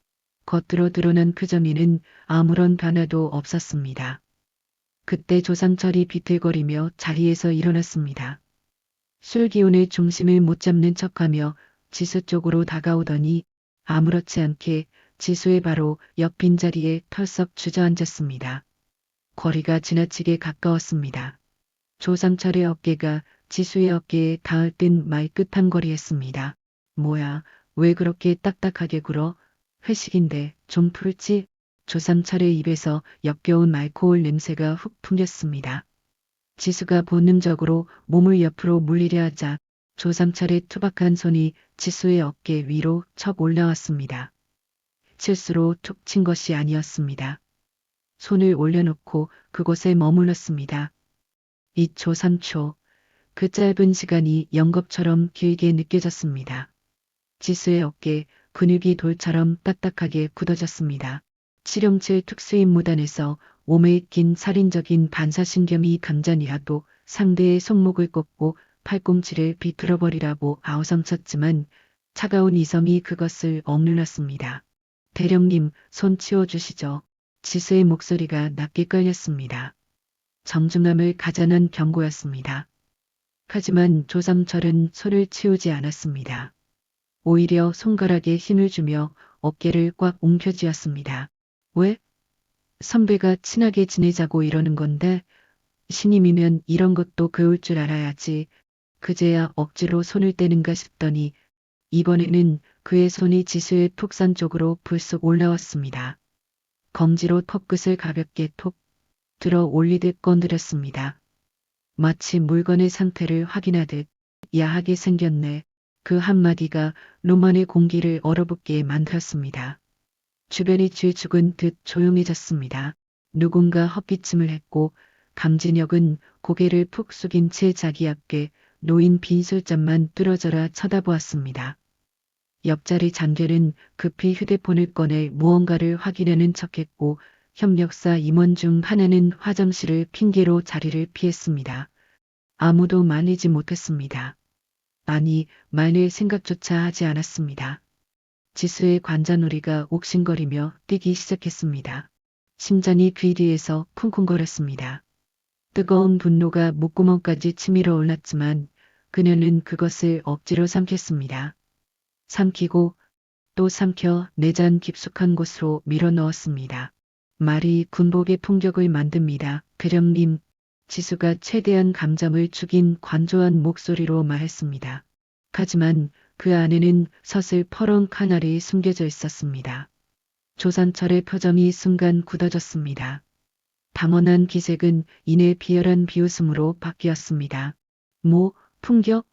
S2: 겉으로 드러난 표정에는 아무런 변화도 없었습니다. 그때 조상철이 비틀거리며 자리에서 일어났습니다. 술 기운의 중심을 못 잡는 척하며 지수 쪽으로 다가오더니 아무렇지 않게 지수의 바로 옆 빈자리에 털썩 주저앉았습니다. 거리가 지나치게 가까웠습니다. 조상철의 어깨가 지수의 어깨에 닿을 듯 말끝한거리했습니다. 뭐야, 왜 그렇게 딱딱하게 굴어? 회식인데 좀 풀지? 조상철의 입에서 역겨운 알코올 냄새가 훅 풍겼습니다. 지수가 본능적으로 몸을 옆으로 물리려 하자 조상철의 투박한 손이 지수의 어깨 위로 척 올라왔습니다. 실수로 툭 친 것이 아니었습니다. 손을 올려놓고 그곳에 머물렀습니다. 2초 3초 그 짧은 시간이 영겁처럼 길게 느껴졌습니다. 지수의 어깨 근육이 돌처럼 딱딱하게 굳어졌습니다. 실형칠 특수임무단에서 몸에 낀 살인적인 반사신경이 강자니라도 상대의 손목을 꺾고 팔꿈치를 비틀어버리라고 아우성쳤지만 차가운 이성이 그것을 억눌렀습니다. 대령님, 손 치워주시죠. 지수의 목소리가 낮게 깔렸습니다. 정중함을 가장한 경고였습니다. 하지만 조삼철은 손을 치우지 않았습니다. 오히려 손가락에 힘을 주며 어깨를 꽉 움켜쥐었습니다. 왜? 선배가 친하게 지내자고 이러는 건데 신임이면 이런 것도 그을 줄 알아야지. 그제야 억지로 손을 떼는가 싶더니 이번에는 그의 손이 지수의 톡산 쪽으로 불쑥 올라왔습니다. 검지로 턱끝을 가볍게 톡 들어 올리듯 건드렸습니다. 마치 물건의 상태를 확인하듯 야하게 생겼네. 그 한마디가 로만의 공기를 얼어붙게 만들었습니다. 주변이 쥐죽은 듯 조용해졌습니다. 누군가 헛기침을 했고 강진혁은 고개를 푹 숙인 채 자기 앞에 놓인 빈 술잔만 뚫어져라 쳐다보았습니다. 옆자리 장결은 급히 휴대폰을 꺼내 무언가를 확인하는 척했고 협력사 임원 중 하나는 화장실을 핑계로 자리를 피했습니다. 아무도 말리지 못했습니다. 아니, 말릴 생각조차 하지 않았습니다. 지수의 관자놀이가 옥신거리며 뛰기 시작했습니다. 심장이 귀 뒤에서 쿵쿵거렸습니다. 뜨거운 분노가 목구멍까지 치밀어 올랐지만 그녀는 그것을 억지로 삼켰습니다. 삼키고 또 삼켜 내장 깊숙한 곳으로 밀어넣었습니다. 말이 군복의 폭력을 만듭니다. 대령님, 지수가 최대한 감정을 죽인 관조한 목소리로 말했습니다. 하지만 그 안에는 서슬퍼런 카날이 숨겨져 있었습니다. 조상철의 표정이 순간 굳어졌습니다. 당원한 기색은 이내 비열한 비웃음으로 바뀌었습니다. 뭐, 풍격?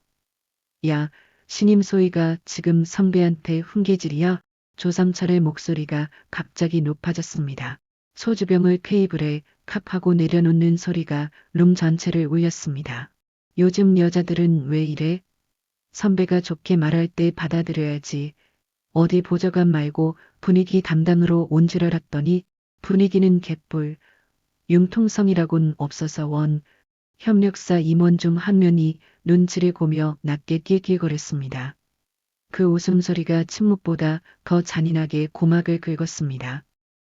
S2: 야, 신임 소희가 지금 선배한테 훈계질이야? 조상철의 목소리가 갑자기 높아졌습니다. 소주병을 테이블에 캅하고 내려놓는 소리가 룸 전체를 울렸습니다. 요즘 여자들은 왜 이래? 선배가 좋게 말할 때 받아들여야지. 어디 보좌관 말고 분위기 담당으로 온 줄 알았더니 분위기는 개뿔. 융통성이라곤 없어서 원. 협력사 임원 중 한 명이 눈치를 보며 낮게 낄낄거렸습니다. 그 웃음소리가 침묵보다 더 잔인하게 고막을 긁었습니다.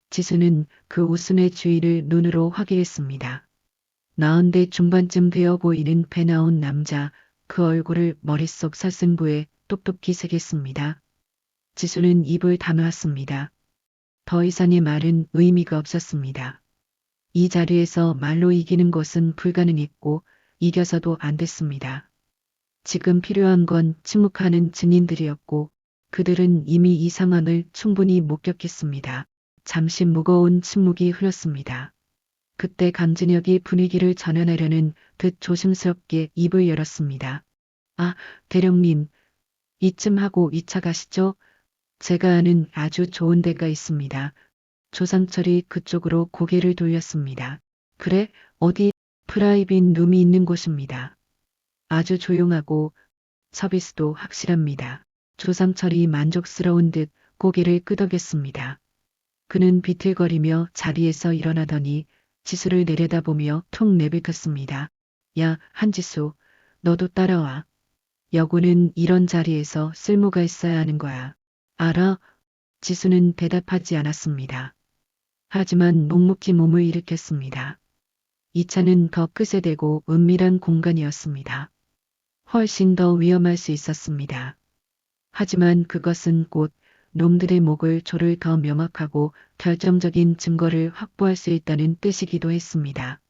S2: 지수는 그 웃음의 주위를 눈으로 확인했습니다. 40대 중반쯤 되어 보이는 배 나온 남자, 그 얼굴을 머릿속 사슴부에 똑똑히 새겼습니다. 지수는 입을 다물었습니다. 더 이상의 말은 의미가 없었습니다. 이 자리에서 말로 이기는 것은 불가능했고 이겨서도 안 됐습니다. 지금 필요한 건 침묵하는 증인들이었고 그들은 이미 이 상황을 충분히 목격했습니다. 잠시 무거운 침묵이 흘렀습니다. 그때 강진혁이 분위기를 전환하려는 듯 조심스럽게 입을 열었습니다. 아, 대령님. 이쯤 하고 2차 가시죠? 제가 아는 아주 좋은 데가 있습니다. 조상철이 그쪽으로 고개를 돌렸습니다. 그래, 어디? 프라이빗 룸이 있는 곳입니다. 아주 조용하고 서비스도 확실합니다. 조상철이 만족스러운 듯 고개를 끄덕였습니다. 그는 비틀거리며 자리에서 일어나더니 지수를 내려다보며 툭 내뱉었습니다. 야, 한지수, 너도 따라와. 여고는 이런 자리에서 쓸모가 있어야 하는 거야. 알아? 지수는 대답하지 않았습니다. 하지만 묵묵히 몸을 일으켰습니다. 이 차는 더 끄세대고 은밀한 공간이었습니다. 훨씬 더 위험할 수 있었습니다. 하지만 그것은 곧 놈들의 목을 조를 더 명확하고 결정적인 증거를 확보할 수 있다는 뜻이기도 했습니다.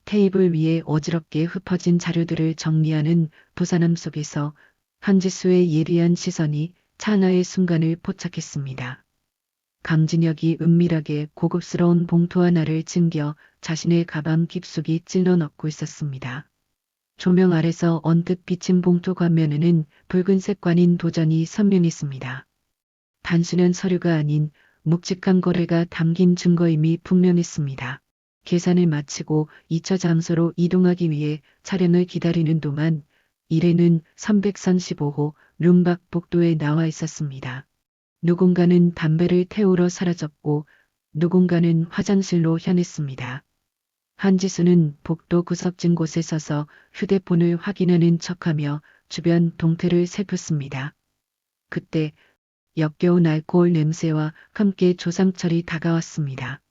S2: 테이블 위에 어지럽게 흩어진 자료들을 정리하는 부산함 속에서 한지수의 예리한 시선이 찰나의 순간을 포착했습니다. 강진혁이 은밀하게 고급스러운 봉투 하나를 챙겨 자신의 가방 깊숙이 찔러 넣고 있었습니다. 조명 아래서 언뜻 비친 봉투 겉면에는 붉은색 관인 도전이 선명했습니다. 단순한 서류가 아닌 묵직한 거래가 담긴 증거임이 분명했습니다. 계산을 마치고 2차 장소로 이동하기 위해 차량을 기다리는 동안 일행은 335호 룸밖 복도에 나와 있었습니다. 누군가는 담배를 태우러 사라졌고 누군가는 화장실로 향했습니다. 한지수는 복도 구석진 곳에 서서 휴대폰을 확인하는 척하며 주변 동태를 살폈습니다. 그때 역겨운 알코올 냄새와 함께 조상철이 다가왔습니다.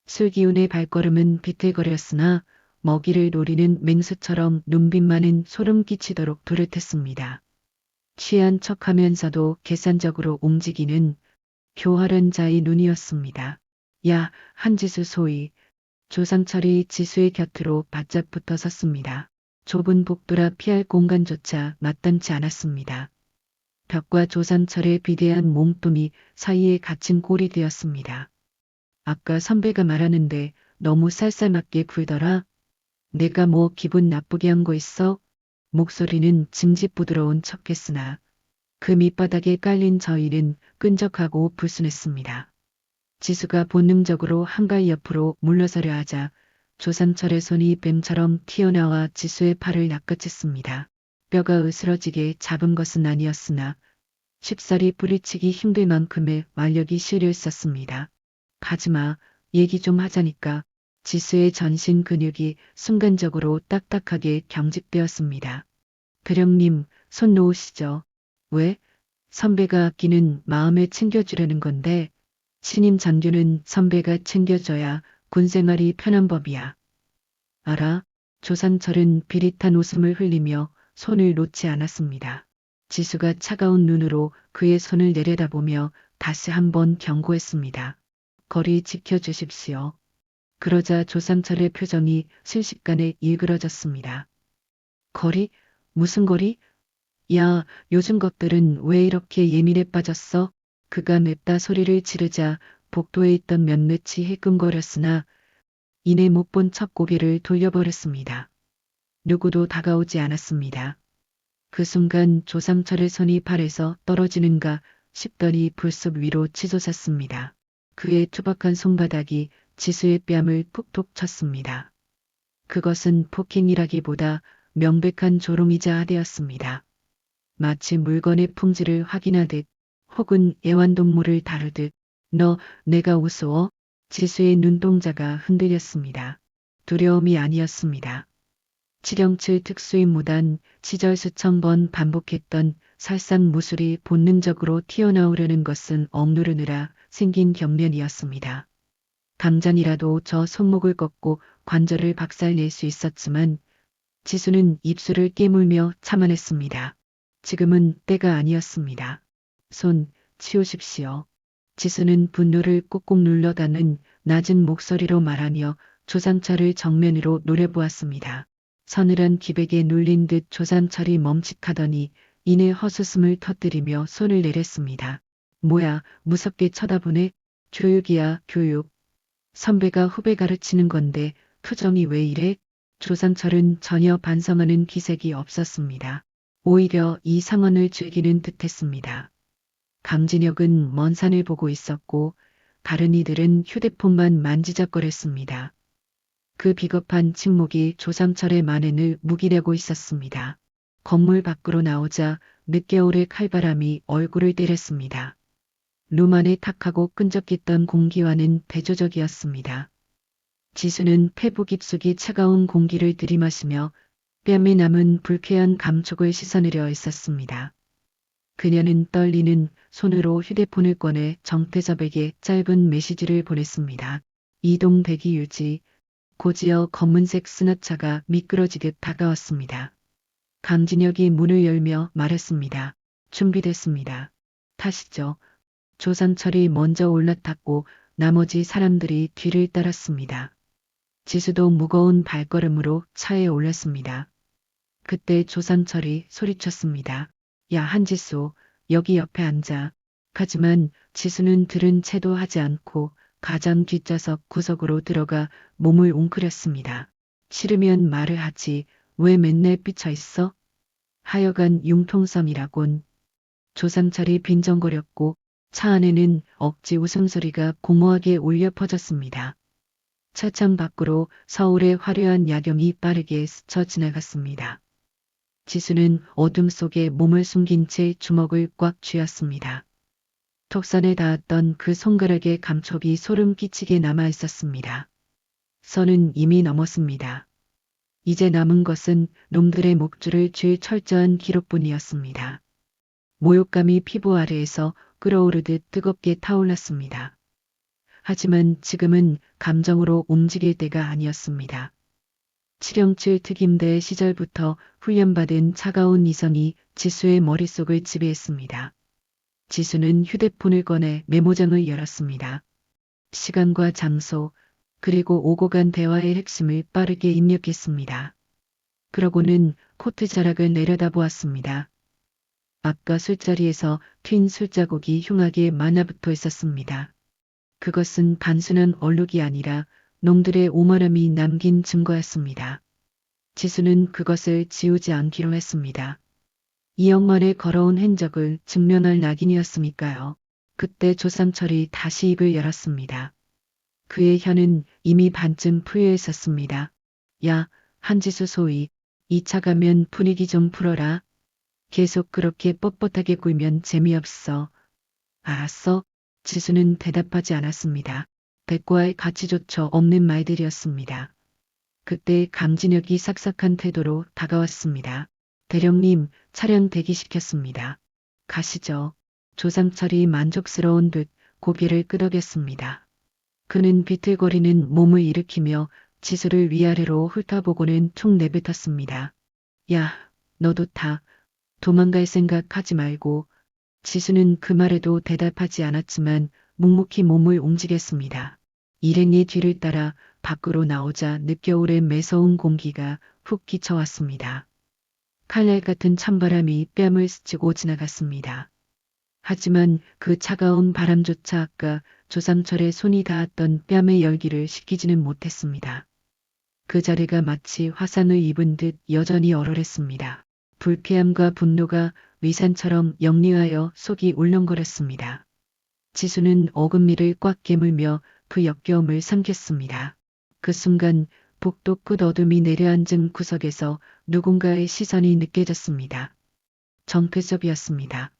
S2: 술기운의 발걸음은 비틀거렸으나 먹이를 노리는 맹수처럼 눈빛만은 소름 끼치도록 도렷했습니다. 취한 척하면서도 계산적으로 움직이는 교활한 자의 눈이었습니다. 야, 한지수 소위. 조상철이 지수의 곁으로 바짝 붙어 섰습니다. 좁은 복도라 피할 공간조차 마땅치 않았습니다. 벽과 조상철의 비대한 몸뚱이 사이에 갇힌 꼴이 되었습니다. 아까 선배가 말하는데 너무 쌀쌀맞게 굴더라. 내가 뭐 기분 나쁘게 한 거 있어? 목소리는 징집 부드러운 척했으나 그 밑바닥에 깔린 저일은 끈적하고 불순했습니다. 지수가 본능적으로 한발 옆으로 물러서려 하자 조상철의 손이 뱀처럼 튀어나와 지수의 팔을 낚아챘습니다. 뼈가 으스러지게 잡은 것은 아니었으나 쉽사리 뿌리치기 힘들 만큼의 완력이 실려 있었습니다. 가지마, 얘기 좀 하자니까. 지수의 전신 근육이 순간적으로 딱딱하게 경직되었습니다. 대령님, 손 놓으시죠. 왜? 선배가 아끼는 마음에 챙겨주려는 건데, 신임 장교는 선배가 챙겨줘야 군생활이 편한 법이야. 알아? 조상철은 비릿한 웃음을 흘리며 손을 놓지 않았습니다. 지수가 차가운 눈으로 그의 손을 내려다보며 다시 한번 경고했습니다. 거리 지켜주십시오. 그러자 조상철의 표정이 순식간에 일그러졌습니다. 거리? 무슨 거리? 야, 요즘 것들은 왜 이렇게 예민해 빠졌어? 그가 맵다 소리를 지르자 복도에 있던 몇몇이 해끔거렸으나 이내 못 본 척 고개를 돌려버렸습니다. 누구도 다가오지 않았습니다. 그 순간 조상철의 손이 발에서 떨어지는가 싶더니 불쑥 위로 치솟았습니다. 그의 투박한 손바닥이 지수의 뺨을 푹푹 쳤습니다. 그것은 폭행이라기보다 명백한 조롱이자 하대였습니다. 마치 물건의 품질을 확인하듯 혹은 애완동물을 다루듯 너 내가 우스워? 지수의 눈동자가 흔들렸습니다. 두려움이 아니었습니다. 칠형칠 특수임무단 시절 수천 번 반복했던 살상무술이 본능적으로 튀어나오려는 것은 억누르느라 생긴 경련이었습니다. 당장이라도 저 손목을 꺾고 관절을 박살낼 수 있었지만 지수는 입술을 깨물며 참아냈습니다. 지금은 때가 아니었습니다. 손 치우십시오. 지수는 분노를 꾹꾹 눌러다는 낮은 목소리로 말하며 조상철을 정면으로 노려보았습니다. 서늘한 기백에 눌린 듯 조상철이 멈칫하더니 이내 헛웃음을 터뜨리며 손을 내렸습니다. 뭐야, 무섭게 쳐다보네. 교육이야, 교육. 선배가 후배 가르치는 건데 표정이 왜 이래? 조상철은 전혀 반성하는 기색이 없었습니다. 오히려 이 상황을 즐기는 듯했습니다. 강진혁은 먼 산을 보고 있었고 다른 이들은 휴대폰만 만지작거렸습니다. 그 비겁한 침묵이 조상철의 만행을 묵이려고 있었습니다. 건물 밖으로 나오자 늦겨울의 칼바람이 얼굴을 때렸습니다. 룸 안에 탁하고 끈적했던 공기와는 대조적이었습니다. 지수는 폐부 깊숙이 차가운 공기를 들이마시며 뺨에 남은 불쾌한 감촉을 씻어내려 있었습니다. 그녀는 떨리는 손으로 휴대폰을 꺼내 정태섭에게 짧은 메시지를 보냈습니다. 이동 대기 유지. 고지어 검은색 스나차가 미끄러지듯 다가왔습니다. 강진혁이 문을 열며 말했습니다. 준비됐습니다. 타시죠. 조상철이 먼저 올라탔고 나머지 사람들이 뒤를 따랐습니다. 지수도 무거운 발걸음으로 차에 올랐습니다. 그때 조상철이 소리쳤습니다. 야, 한지수, 여기 옆에 앉아. 하지만 지수는 들은 채도 하지 않고 가장 뒷좌석 구석으로 들어가 몸을 웅크렸습니다. 싫으면 말을 하지. 왜 맨날 삐쳐 있어? 하여간 융통섬이라곤. 조상철이 빈정거렸고 차 안에는 억지 웃음소리가 공허하게 울려 퍼졌습니다. 차창 밖으로 서울의 화려한 야경이 빠르게 스쳐 지나갔습니다. 지수는 어둠 속에 몸을 숨긴 채 주먹을 꽉 쥐었습니다. 턱선에 닿았던 그 손가락의 감촉이 소름 끼치게 남아 있었습니다. 선은 이미 넘었습니다. 이제 남은 것은 놈들의 목줄을 쥘 철저한 기록뿐이었습니다. 모욕감이 피부 아래에서 끓어오르듯 뜨겁게 타올랐습니다. 하지만 지금은 감정으로 움직일 때가 아니었습니다. 7형칠 특임대 시절부터 훈련받은 차가운 이성이 지수의 머릿속을 지배했습니다. 지수는 휴대폰을 꺼내 메모장을 열었습니다. 시간과 장소, 그리고 오고 간 대화의 핵심을 빠르게 입력했습니다. 그러고는 코트 자락을 내려다보았습니다. 아까 술자리에서 튄 술자국이 흉하게 많아붙어 있었습니다. 그것은 단순한 얼룩이 아니라 놈들의 오만함이 남긴 증거였습니다. 지수는 그것을 지우지 않기로 했습니다. 2억 만에 걸어온 흔적을 증명할 낙인이었으니까요. 그때 조상철이 다시 입을 열었습니다. 그의 혀는 이미 반쯤 풀려 있었습니다. 야, 한지수 소위, 2차 가면 분위기 좀 풀어라. 계속 그렇게 뻣뻣하게 굴면 재미없어. 알았어. 지수는 대답하지 않았습니다. 대과의 가치조차 없는 말들이었습니다. 그때 강진혁이 싹싹한 태도로 다가왔습니다. 대령님, 차량 대기시켰습니다. 가시죠. 조상철이 만족스러운 듯 고개를 끄덕였습니다. 그는 비틀거리는 몸을 일으키며 지수를 위아래로 훑어보고는 툭 내뱉었습니다. 야, 너도 타. 도망갈 생각하지 말고. 지수는 그 말에도 대답하지 않았지만 묵묵히 몸을 움직였습니다. 일행이 뒤를 따라 밖으로 나오자 늦겨울의 매서운 공기가 훅 끼쳐왔습니다. 칼날 같은 찬바람이 뺨을 스치고 지나갔습니다. 하지만 그 차가운 바람조차 아까 조상철의 손이 닿았던 뺨의 열기를 식히지는 못했습니다. 그 자리가 마치 화상을 입은 듯 여전히 얼얼했습니다. 불쾌함과 분노가 위산처럼 역류하여 속이 울렁거렸습니다. 지수는 어금니를 꽉 깨물며 그 역겨움을 삼켰습니다. 그 순간 복도 끝 어둠이 내려앉은 구석에서 누군가의 시선이 느껴졌습니다. 정태섭이었습니다.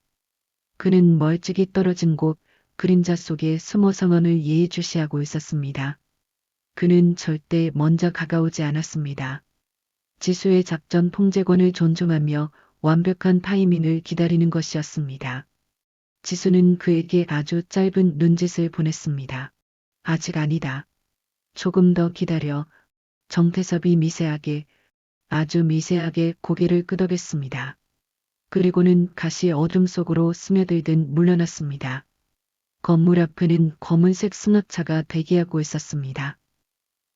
S2: 그는 멀찍이 떨어진 곳 그림자 속에 숨어 성원을 예의주시하고 있었습니다. 그는 절대 먼저 가까우지 않았습니다. 지수의 작전 통제권을 존중하며 완벽한 타이밍을 기다리는 것이었습니다. 지수는 그에게 아주 짧은 눈짓을 보냈습니다. 아직 아니다. 조금 더 기다려. 정태섭이 미세하게, 아주 미세하게 고개를 끄덕였습니다. 그리고는 가시 어둠 속으로 스며들듯 물러났습니다. 건물 앞에는 검은색 승합차가 대기하고 있었습니다.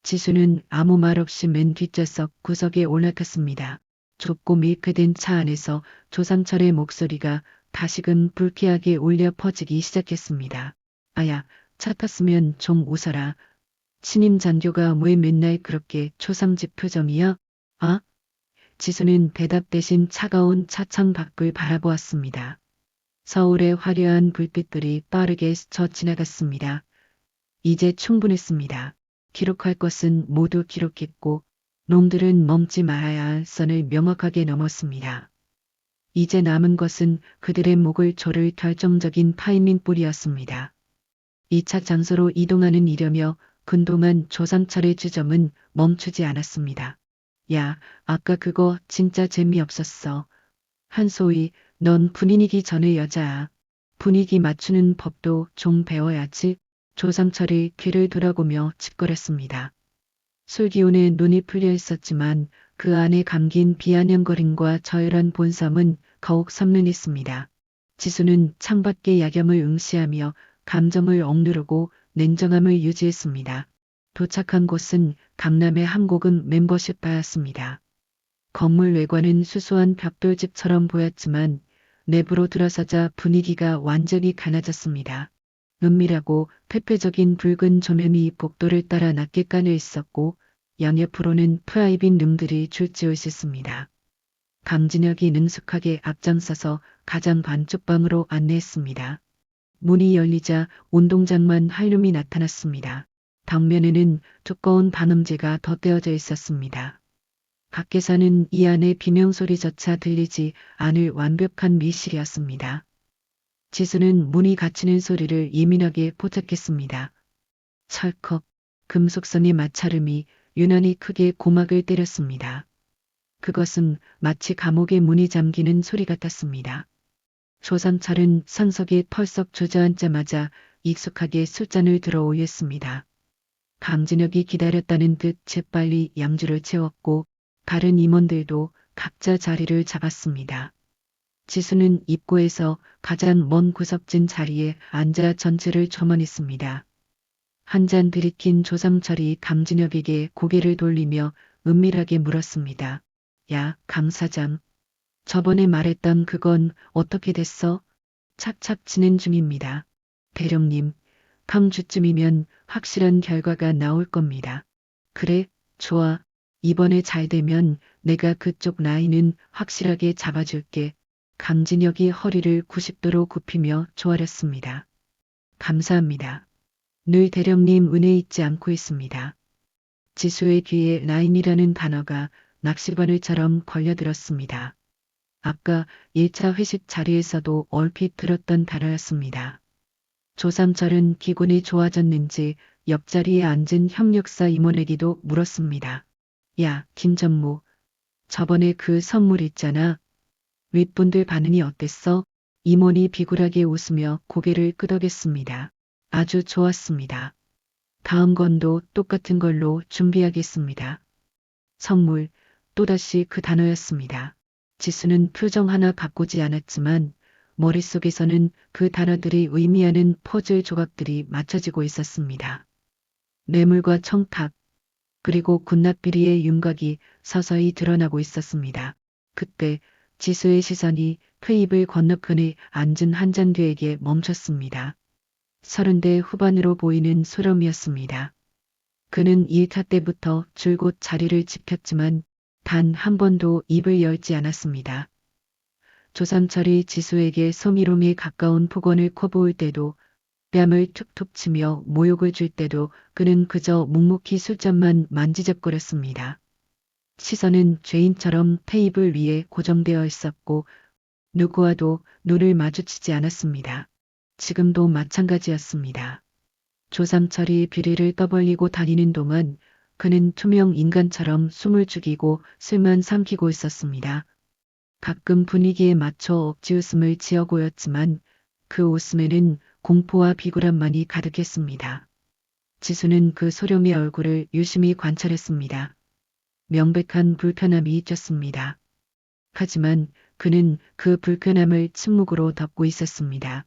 S2: 지수는 아무 말 없이 맨 뒷좌석 구석에 올라탔습니다. 좁고 밀폐된 차 안에서 조상철의 목소리가 다시금 불쾌하게 울려 퍼지기 시작했습니다. 아야, 차 탔으면 좀 웃어라. 신임 장교가 왜 맨날 그렇게 초상집 표정이야? 아? 지수는 대답 대신 차가운 차창 밖을 바라보았습니다. 서울의 화려한 불빛들이 빠르게 스쳐 지나갔습니다. 이제 충분했습니다. 기록할 것은 모두 기록했고 놈들은 멈지 말아야 할 선을 명확하게 넘었습니다. 이제 남은 것은 그들의 목을 조를 결정적인 타이밍뿐이었습니다. 2차 장소로 이동하는 이려며 그동안 조상철의 주점은 멈추지 않았습니다. 야, 아까 그거 진짜 재미없었어. 한소희, 넌 군인이기 전에 여자야. 분위기 맞추는 법도 좀 배워야지. 조상철이 귀를 돌아보며 짓거렸습니다. 술기운에 눈이 풀려 있었지만 그 안에 감긴 비아냥거림과 저열한 본성은 더욱 선명했습니다. 지수는 창밖의 야경을 응시하며 감정을 억누르고 냉정함을 유지했습니다. 도착한 곳은 강남의 한국은 멤버십 바였습니다. 건물 외관은 수수한 벽돌집처럼 보였지만 내부로 들어서자 분위기가 완전히 갈라졌습니다. 은밀하고 퇴폐적인 붉은 조명이 복도를 따라 낮게 깔려 있었고 양옆으로는 프라이빗 룸들이 줄지어 있었습니다. 강진혁이 능숙하게 앞장서서 가장 반쪽방으로 안내했습니다. 문이 열리자 운동장만 한룸이 나타났습니다. 벽면에는 두꺼운 반음재가 덧대어져 있었습니다. 밖에서는 이 안의 비명소리조차 들리지 않을 완벽한 미실이었습니다. 지수는 문이 닫히는 소리를 예민하게 포착했습니다. 철컥, 금속선의 마찰음이 유난히 크게 고막을 때렸습니다. 그것은 마치 감옥의 문이 잠기는 소리 같았습니다. 조상철은 선석에 펄썩 주저앉자마자 익숙하게 술잔을 들어 올렸습니다. 강진혁이 기다렸다는 듯 재빨리 양주를 채웠고 다른 임원들도 각자 자리를 잡았습니다. 지수는 입구에서 가장 먼 구석진 자리에 앉아 전체를 조망했습니다. 한 잔 들이킨 조상철이 강진혁에게 고개를 돌리며 은밀하게 물었습니다. 야, 강 사장. 저번에 말했던 그건 어떻게 됐어? 착착 진행 중입니다. 대령님, 다음 주쯤이면 확실한 결과가 나올 겁니다. 그래, 좋아. 이번에 잘 되면 내가 그쪽 라인은 확실하게 잡아줄게. 강진혁이 허리를 90도로 굽히며 조아렸습니다. 감사합니다. 늘 대령님 은혜 잊지 않고 있습니다. 지수의 귀에 라인이라는 단어가 낚시바늘처럼 걸려들었습니다. 아까 1차 회식 자리에서도 얼핏 들었던 단어였습니다. 조삼철은 기분이 좋아졌는지 옆자리에 앉은 협력사 임원에게도 물었습니다. 야, 김전무, 저번에 그 선물 있잖아. 윗분들 반응이 어땠어? 임원이 비굴하게 웃으며 고개를 끄덕였습니다. 아주 좋았습니다. 다음 건도 똑같은 걸로 준비하겠습니다. 선물, 또다시 그 단어였습니다. 지수는 표정 하나 바꾸지 않았지만 머릿속에서는 그 단어들이 의미하는 퍼즐 조각들이 맞춰지고 있었습니다. 뇌물과 청탁, 그리고 군납비리의 윤곽이 서서히 드러나고 있었습니다. 그때 지수의 시선이 테이블 건너편에 앉은 한잔뒤에게 멈췄습니다. 30대 후반으로 보이는 소렴이었습니다. 그는 1차 때부터 줄곧 자리를 지켰지만 단 한 번도 입을 열지 않았습니다. 조삼철이 지수에게 소미롬에 가까운 폭언을 커부을 때도 뺨을 툭툭 치며 모욕을 줄 때도 그는 그저 묵묵히 술잔만 만지작거렸습니다. 시선은 죄인처럼 테이블 위에 고정되어 있었고 누구와도 눈을 마주치지 않았습니다. 지금도 마찬가지였습니다. 조삼철이 비리를 떠벌리고 다니는 동안 그는 투명 인간처럼 숨을 죽이고 술만 삼키고 있었습니다. 가끔 분위기에 맞춰 억지 웃음을 지어 보였지만 그 웃음에는 공포와 비굴함만이 가득했습니다. 지수는 그 소렴의 얼굴을 유심히 관찰했습니다. 명백한 불편함이 있었습니다. 하지만 그는 그 불편함을 침묵으로 덮고 있었습니다.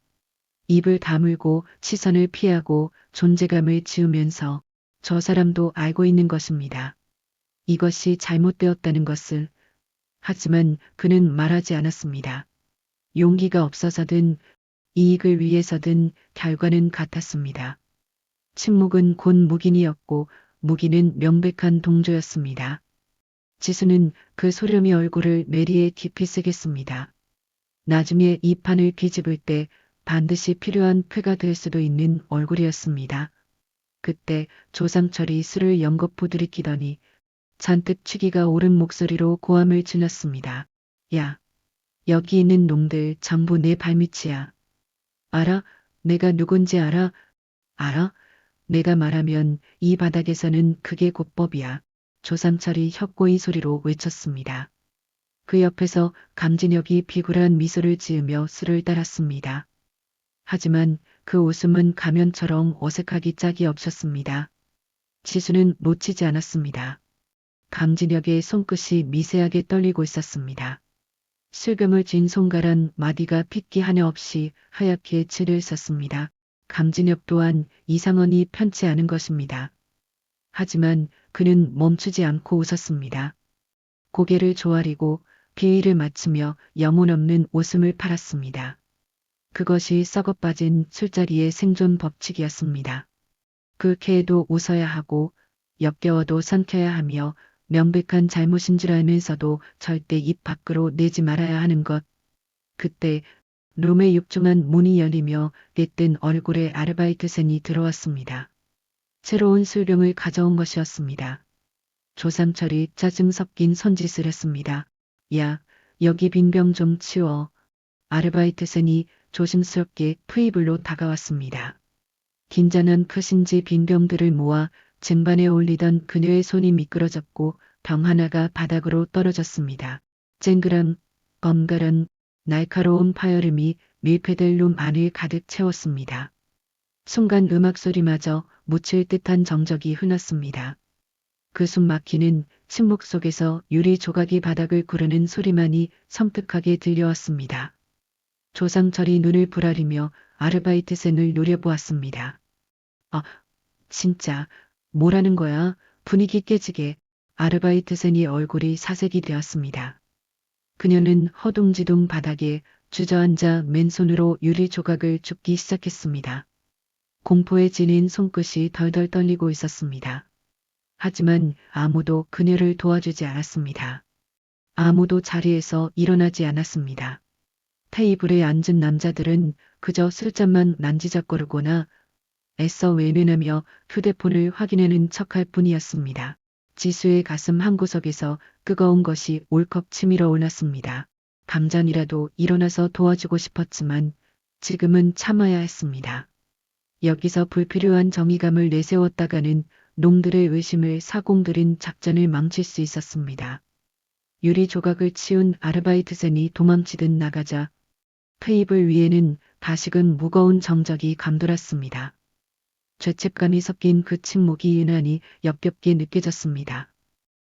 S2: 입을 다물고 시선을 피하고 존재감을 지우면서 저 사람도 알고 있는 것입니다. 이것이 잘못되었다는 것을. 하지만 그는 말하지 않았습니다. 용기가 없어서든 이익을 위해서든 결과는 같았습니다. 침묵은 곧 묵인이었고 묵인은 명백한 동조였습니다. 지수는 그 소렴이 얼굴을 내리에 깊이 쓰겠습니다. 나중에 이 판을 뒤집을 때 반드시 필요한 표가 될 수도 있는 얼굴이었습니다. 그때 조삼철이 술을 연거푸 들이키더니 잔뜩 취기가 오른 목소리로 고함을 질렀습니다. 야, 여기 있는 놈들 전부 내 발밑이야. 알아? 내가 누군지 알아? 알아? 내가 말하면 이 바닥에서는 그게 곧법이야. 조삼철이 혁고의 소리로 외쳤습니다. 그 옆에서 강진혁이 비굴한 미소를 지으며 술을 따랐습니다. 하지만 그 웃음은 가면처럼 어색하기 짝이 없었습니다. 지수는 놓치지 않았습니다. 강진혁의 손끝이 미세하게 떨리고 있었습니다. 슬금을 쥔 손가락 마디가 핏기 하나 없이 하얗게 칠을 썼습니다. 강진혁 또한 이상언이 편치 않은 것입니다. 하지만 그는 멈추지 않고 웃었습니다. 고개를 조아리고 비위를 맞추며 영혼 없는 웃음을 팔았습니다. 그것이 썩어빠진 술자리의 생존 법칙이었습니다. 그렇게 해도 웃어야 하고 역겨워도 삼켜야 하며 명백한 잘못인 줄 알면서도 절대 입 밖으로 내지 말아야 하는 것. 그때 룸의 육중한 문이 열리며 내뜬 얼굴에 아르바이트생이 들어왔습니다. 새로운 술병을 가져온 것이었습니다. 조삼철이 짜증 섞인 손짓을 했습니다. 야, 여기 빈병 좀 치워. 아르바이트생이 조심스럽게 테이블로 다가왔습니다. 긴장한 크신지 빈병들을 모아 쟁반에 올리던 그녀의 손이 미끄러졌고 병 하나가 바닥으로 떨어졌습니다. 쨍그랑, 검가란, 날카로운 파열음이 밀폐될 룸 안을 가득 채웠습니다. 순간 음악 소리마저 묻힐 듯한 정적이 흘렀습니다. 그 숨 막히는 침묵 속에서 유리 조각이 바닥을 구르는 소리만이 섬뜩하게 들려왔습니다. 조상철이 눈을 부라리며 아르바이트생을 노려보았습니다. 진짜 뭐라는 거야? 분위기 깨지게 아르바이트생의 얼굴이 사색이 되었습니다. 그녀는 허둥지둥 바닥에 주저앉아 맨손으로 유리 조각을 줍기 시작했습니다. 공포에 지닌 손끝이 덜덜 떨리고 있었습니다. 하지만 아무도 그녀를 도와주지 않았습니다. 아무도 자리에서 일어나지 않았습니다. 테이블에 앉은 남자들은 그저 술잔만 만지작거리거나 애써 외면하며 휴대폰을 확인하는 척할 뿐이었습니다. 지수의 가슴 한구석에서 뜨거운 것이 울컥 치밀어 올랐습니다. 당장이라도 일어나서 도와주고 싶었지만 지금은 참아야 했습니다. 여기서 불필요한 정의감을 내세웠다가는 놈들의 의심을 사공들인 작전을 망칠 수 있었습니다. 유리 조각을 치운 아르바이트생이 도망치듯 나가자 테이블 위에는 다시금 무거운 정적이 감돌았습니다. 죄책감이 섞인 그 침묵이 유난히 역겹게 느껴졌습니다.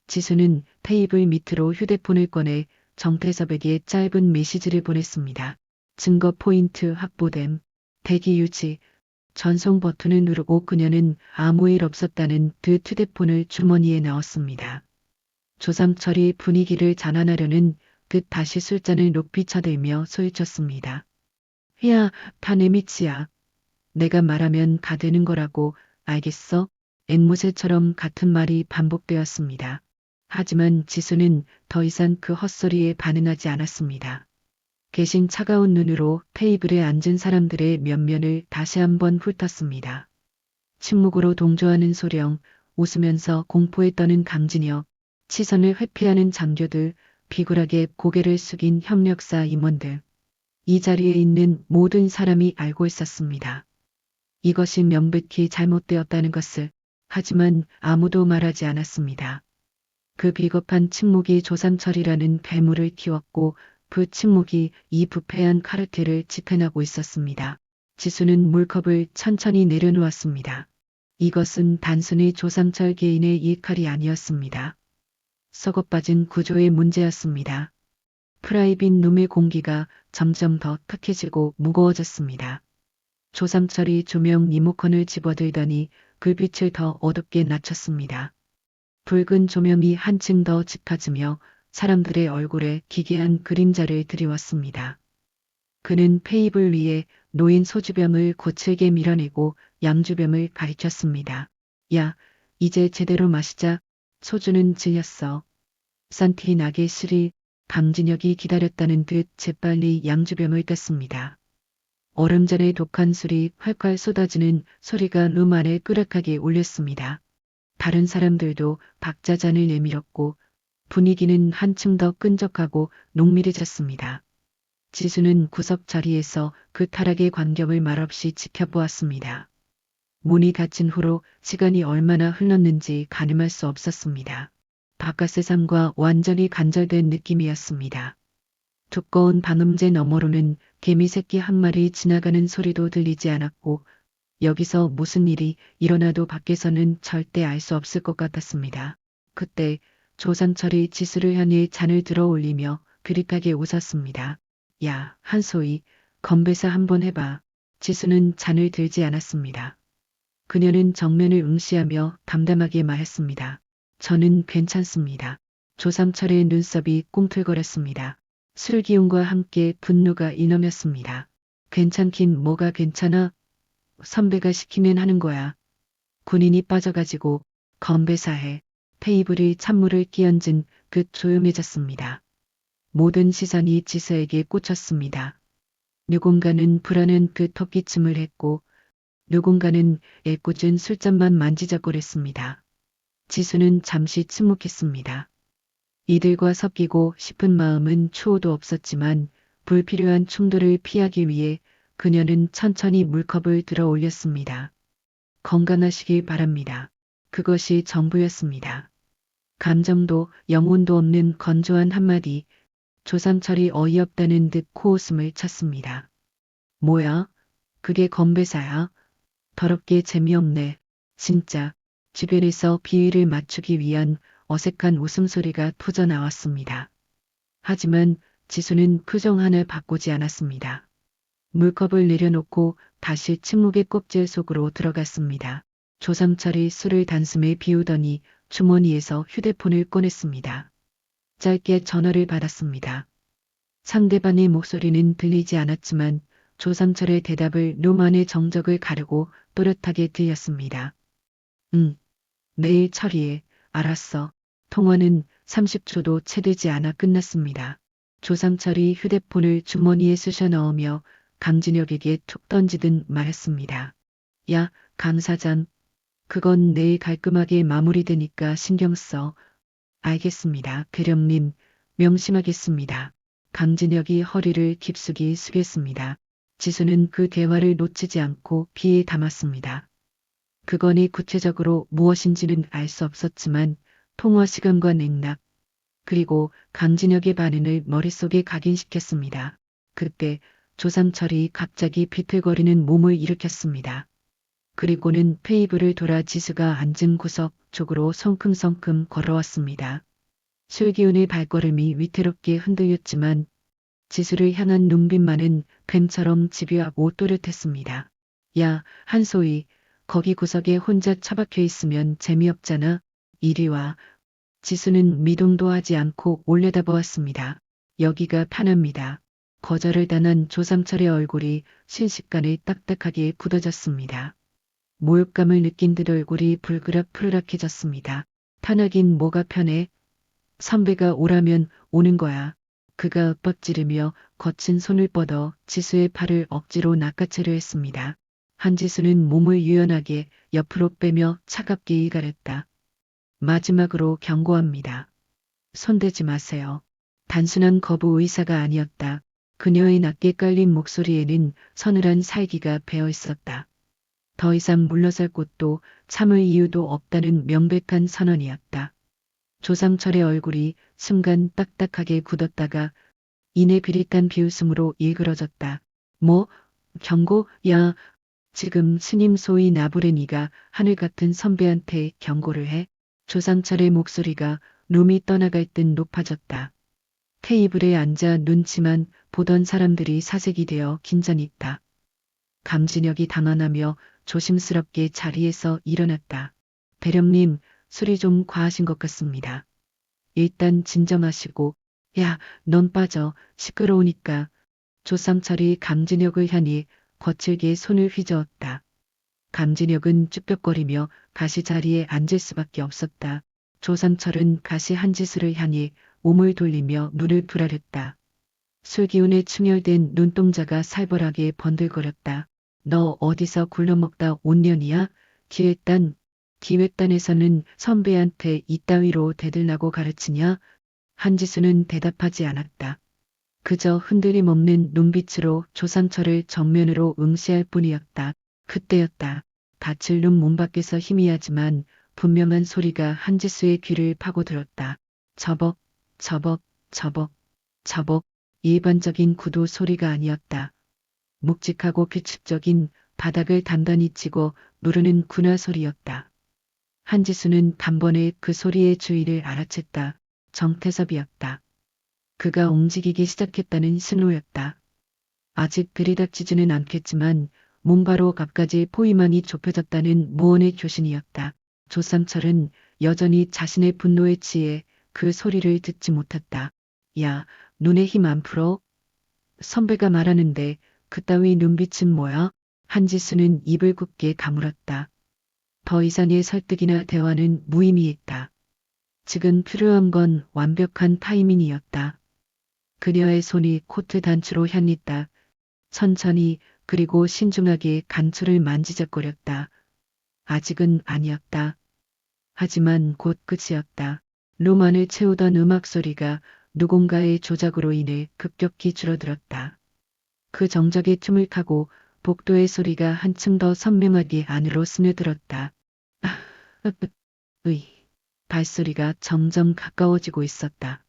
S2: 지수는 테이블 밑으로 휴대폰을 꺼내 정태섭에게 짧은 메시지를 보냈습니다. 증거 포인트 확보됨. 대기 유지. 전송 버튼을 누르고 그녀는 아무 일 없었다는 듯 휴대폰을 주머니에 넣었습니다. 조삼철이 분위기를 전환하려는 듯 다시 술잔을 높이 쳐들며 소리쳤습니다. 야, 다 내 밑이야. 내가 말하면 다 되는 거라고, 알겠어? 앵무새처럼 같은 말이 반복되었습니다. 하지만 지수는 더 이상 그 헛소리에 반응하지 않았습니다. 개신 차가운 눈으로 테이블에 앉은 사람들의 면면을 다시 한번 훑었습니다. 침묵으로 동조하는 소령, 웃으면서 공포에 떠는 강진혁, 시선을 회피하는 장교들, 비굴하게 고개를 숙인 협력사 임원들. 이 자리에 있는 모든 사람이 알고 있었습니다. 이것이 명백히 잘못되었다는 것을. 하지만 아무도 말하지 않았습니다. 그 비겁한 침묵이 조삼철이라는 괴물을 키웠고 그 침묵이 이 부패한 카르텔을 지탱하고 있었습니다. 지수는 물컵을 천천히 내려놓았습니다. 이것은 단순히 조삼철 개인의 일칼이 아니었습니다. 썩어빠진 구조의 문제였습니다. 프라이빗 룸의 공기가 점점 더 탁해지고 무거워졌습니다. 조삼철이 조명 리모컨을 집어들더니 불빛을 더 어둡게 낮췄습니다. 붉은 조명이 한층 더 짙어지며 사람들의 얼굴에 기괴한 그림자를 드리웠습니다. 그는 테이블 위에 놓인 소주병을 거칠게 밀어내고 양주병을 가리켰습니다. 야, 이제 제대로 마시자. 소주는 질렸어. 산티 나게 실이 강진혁이 기다렸다는 듯 재빨리 양주병을 깼습니다. 얼음 전에 독한 술이 활활 쏟아지는 소리가 룸 안에 꾸락하게 울렸습니다. 다른 사람들도 박자 잔을 내밀었고 분위기는 한층 더 끈적하고 농밀해졌습니다. 지수는 구석 자리에서 그 타락의 광경을 말없이 지켜보았습니다. 문이 닫힌 후로 시간이 얼마나 흘렀는지 가늠할 수 없었습니다. 바깥 세상과 완전히 간절된 느낌이었습니다. 두꺼운 방음제 너머로는 개미 새끼 한 마리 지나가는 소리도 들리지 않았고 여기서 무슨 일이 일어나도 밖에서는 절대 알 수 없을 것 같았습니다. 그때 조삼철이 지수를 향해 잔을 들어 올리며 그릿하게 웃었습니다. 야, 한소희, 건배사 한번 해봐. 지수는 잔을 들지 않았습니다. 그녀는 정면을 응시하며 담담하게 말했습니다. 저는 괜찮습니다. 조삼철의 눈썹이 꿈틀거렸습니다. 술 기운과 함께 분노가 이넘였습니다. 괜찮긴 뭐가 괜찮아? 선배가 시키면 하는 거야. 군인이 빠져가지고 건배사해. 테이블이 찬물을 끼얹은 듯 조용해졌습니다. 모든 시선이 지수에게 꽂혔습니다. 누군가는 불안한 그 턱기침을 했고 누군가는 애꿎은 술잔만 만지작거렸습니다. 지수는 잠시 침묵했습니다. 이들과 섞이고 싶은 마음은 추호도 없었지만 불필요한 충돌을 피하기 위해 그녀는 천천히 물컵을 들어 올렸습니다. 건강하시길 바랍니다. 그것이 전부였습니다. 감정도 영혼도 없는 건조한 한마디. 조삼철이 어이없다는 듯 코웃음을 쳤습니다. 뭐야? 그게 건배사야? 더럽게 재미없네. 진짜. 주변에서 비위를 맞추기 위한 어색한 웃음소리가 터져나왔습니다. 하지만 지수는 표정 하나 바꾸지 않았습니다. 물컵을 내려놓고 다시 침묵의 껍질 속으로 들어갔습니다. 조삼철이 술을 단숨에 비우더니 주머니에서 휴대폰을 꺼냈습니다. 짧게 전화를 받았습니다. 상대방의 목소리는 들리지 않았지만 조삼철의 대답을 룸 안의 정적을 가르고 또렷하게 들렸습니다. 응. 내일 처리해. 알았어. 통화는 30초도 채 되지 않아 끝났습니다. 조삼철이 휴대폰을 주머니에 쑤셔 넣으며 강진혁에게 툭 던지듯 말했습니다. 야, 강 사장. 그건 내일 깔끔하게 마무리되니까 신경 써. 알겠습니다. 괴령님, 명심하겠습니다. 강진혁이 허리를 깊숙이 숙였습니다. 지수는 그 대화를 놓치지 않고 귀에 담았습니다. 그건이 구체적으로 무엇인지는 알 수 없었지만 통화 시간과 맥락, 그리고 강진혁의 반응을 머릿속에 각인시켰습니다. 그때 조상철이 갑자기 비틀거리는 몸을 일으켰습니다. 그리고는 테이블을 돌아 지수가 앉은 구석 쪽으로 성큼성큼 걸어왔습니다. 술기운의 발걸음이 위태롭게 흔들렸지만 지수를 향한 눈빛만은 뱀처럼 집요하고 또렷했습니다. 야, 한소희, 거기 구석에 혼자 처박혀 있으면 재미없잖아. 이리 와. 지수는 미동도 하지 않고 올려다보았습니다. 여기가 편합니다. 거절을 당한 조삼철의 얼굴이 순식간에 딱딱하게 굳어졌습니다. 모욕감을 느낀 듯 얼굴이 불그락푸르락해졌습니다. 편하긴 뭐가 편해? 선배가 오라면 오는 거야. 그가 윽박지르며 거친 손을 뻗어 지수의 팔을 억지로 낚아채려 했습니다. 한지수는 몸을 유연하게 옆으로 빼며 차갑게 일갈했다. 마지막으로 경고합니다. 손대지 마세요. 단순한 거부 의사가 아니었다. 그녀의 낮게 깔린 목소리에는 서늘한 살기가 배어 있었다. 더 이상 물러설 곳도 참을 이유도 없다는 명백한 선언이었다. 조상철의 얼굴이 순간 딱딱하게 굳었다가 이내 비릿한 비웃음으로 일그러졌다. 뭐? 경고? 야, 지금 스님 소위 나부레니가 하늘 같은 선배한테 경고를 해? 조상철의 목소리가 룸이 떠나갈 듯 높아졌다. 테이블에 앉아 눈치만 보던 사람들이 사색이 되어 긴장했다. 강진혁이 당황하며 조심스럽게 자리에서 일어났다. 대령님, 술이 좀 과하신 것 같습니다. 일단 진정하시고, 야, 넌 빠져, 시끄러우니까. 조상철이 강진혁을 향해 거칠게 손을 휘저었다. 강진혁은 쭈뼛거리며 다시 자리에 앉을 수밖에 없었다. 조상철은 다시 한지수를 향해 몸을 돌리며 눈을 부라렸다. 술기운에 충혈된 눈동자가 살벌하게 번들거렸다. 너 어디서 굴러먹다 온 년이야? 기획단에서는 선배한테 이따위로 대들라고 가르치냐? 한지수는 대답하지 않았다. 그저 흔들림 없는 눈빛으로 조상철을 정면으로 응시할 뿐이었다. 그때였다. 닻을 눈 문밖에서 희미하지만 분명한 소리가 한지수의 귀를 파고들었다. 저벅, 저벅, 저벅, 저벅. 일반적인 구두 소리가 아니었다. 묵직하고 규칙적인 바닥을 단단히 치고 누르는 군화 소리였다. 한지수는 단번에 그 소리의 주의를 알아챘다. 정태섭이었다. 그가 움직이기 시작했다는 신호였다. 아직 들이닥치지는 않겠지만 문바로 앞까지 포위망이 좁혀졌다는 무언의 교신이었다. 조삼철은 여전히 자신의 분노에 취해 그 소리를 듣지 못했다. 야, 눈에 힘 안 풀어? 선배가 말하는데 그따위 눈빛은 뭐야? 한지수는 입을 굳게 다물었다. 더 이상의 설득이나 대화는 무의미했다. 지금 필요한 건 완벽한 타이밍이었다. 그녀의 손이 코트 단추로 향했다. 천천히 그리고 신중하게 단추를 만지작거렸다. 아직은 아니었다. 하지만 곧 끝이었다. 룸안을 채우던 음악 소리가 누군가의 조작으로 인해 급격히 줄어들었다. 그 정적의 틈을 타고 복도의 소리가 한층 더 선명하게 안으로 스며들었다. 의. 발소리가 점점 가까워지고 있었다.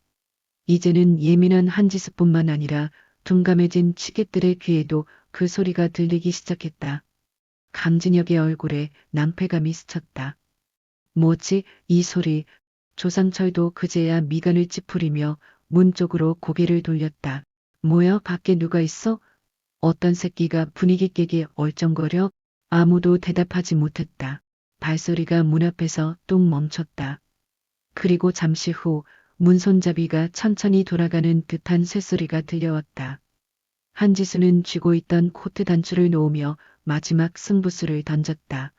S2: 이제는 예민한 한지수뿐만 아니라 둔감해진 취객들의 귀에도 그 소리가 들리기 시작했다. 강진혁의 얼굴에 낭패감이 스쳤다. 뭐지, 이 소리. 조상철도 그제야 미간을 찌푸리며 문 쪽으로 고개를 돌렸다. 뭐야, 밖에 누가 있어? 어떤 새끼가 분위기 깨게 얼쩡거려? 아무도 대답하지 못했다. 발소리가 문 앞에서 뚝 멈췄다. 그리고 잠시 후 문손잡이가 천천히 돌아가는 듯한 쇳소리가 들려왔다. 한지수는 쥐고 있던 코트 단추를 놓으며 마지막 승부수를 던졌다.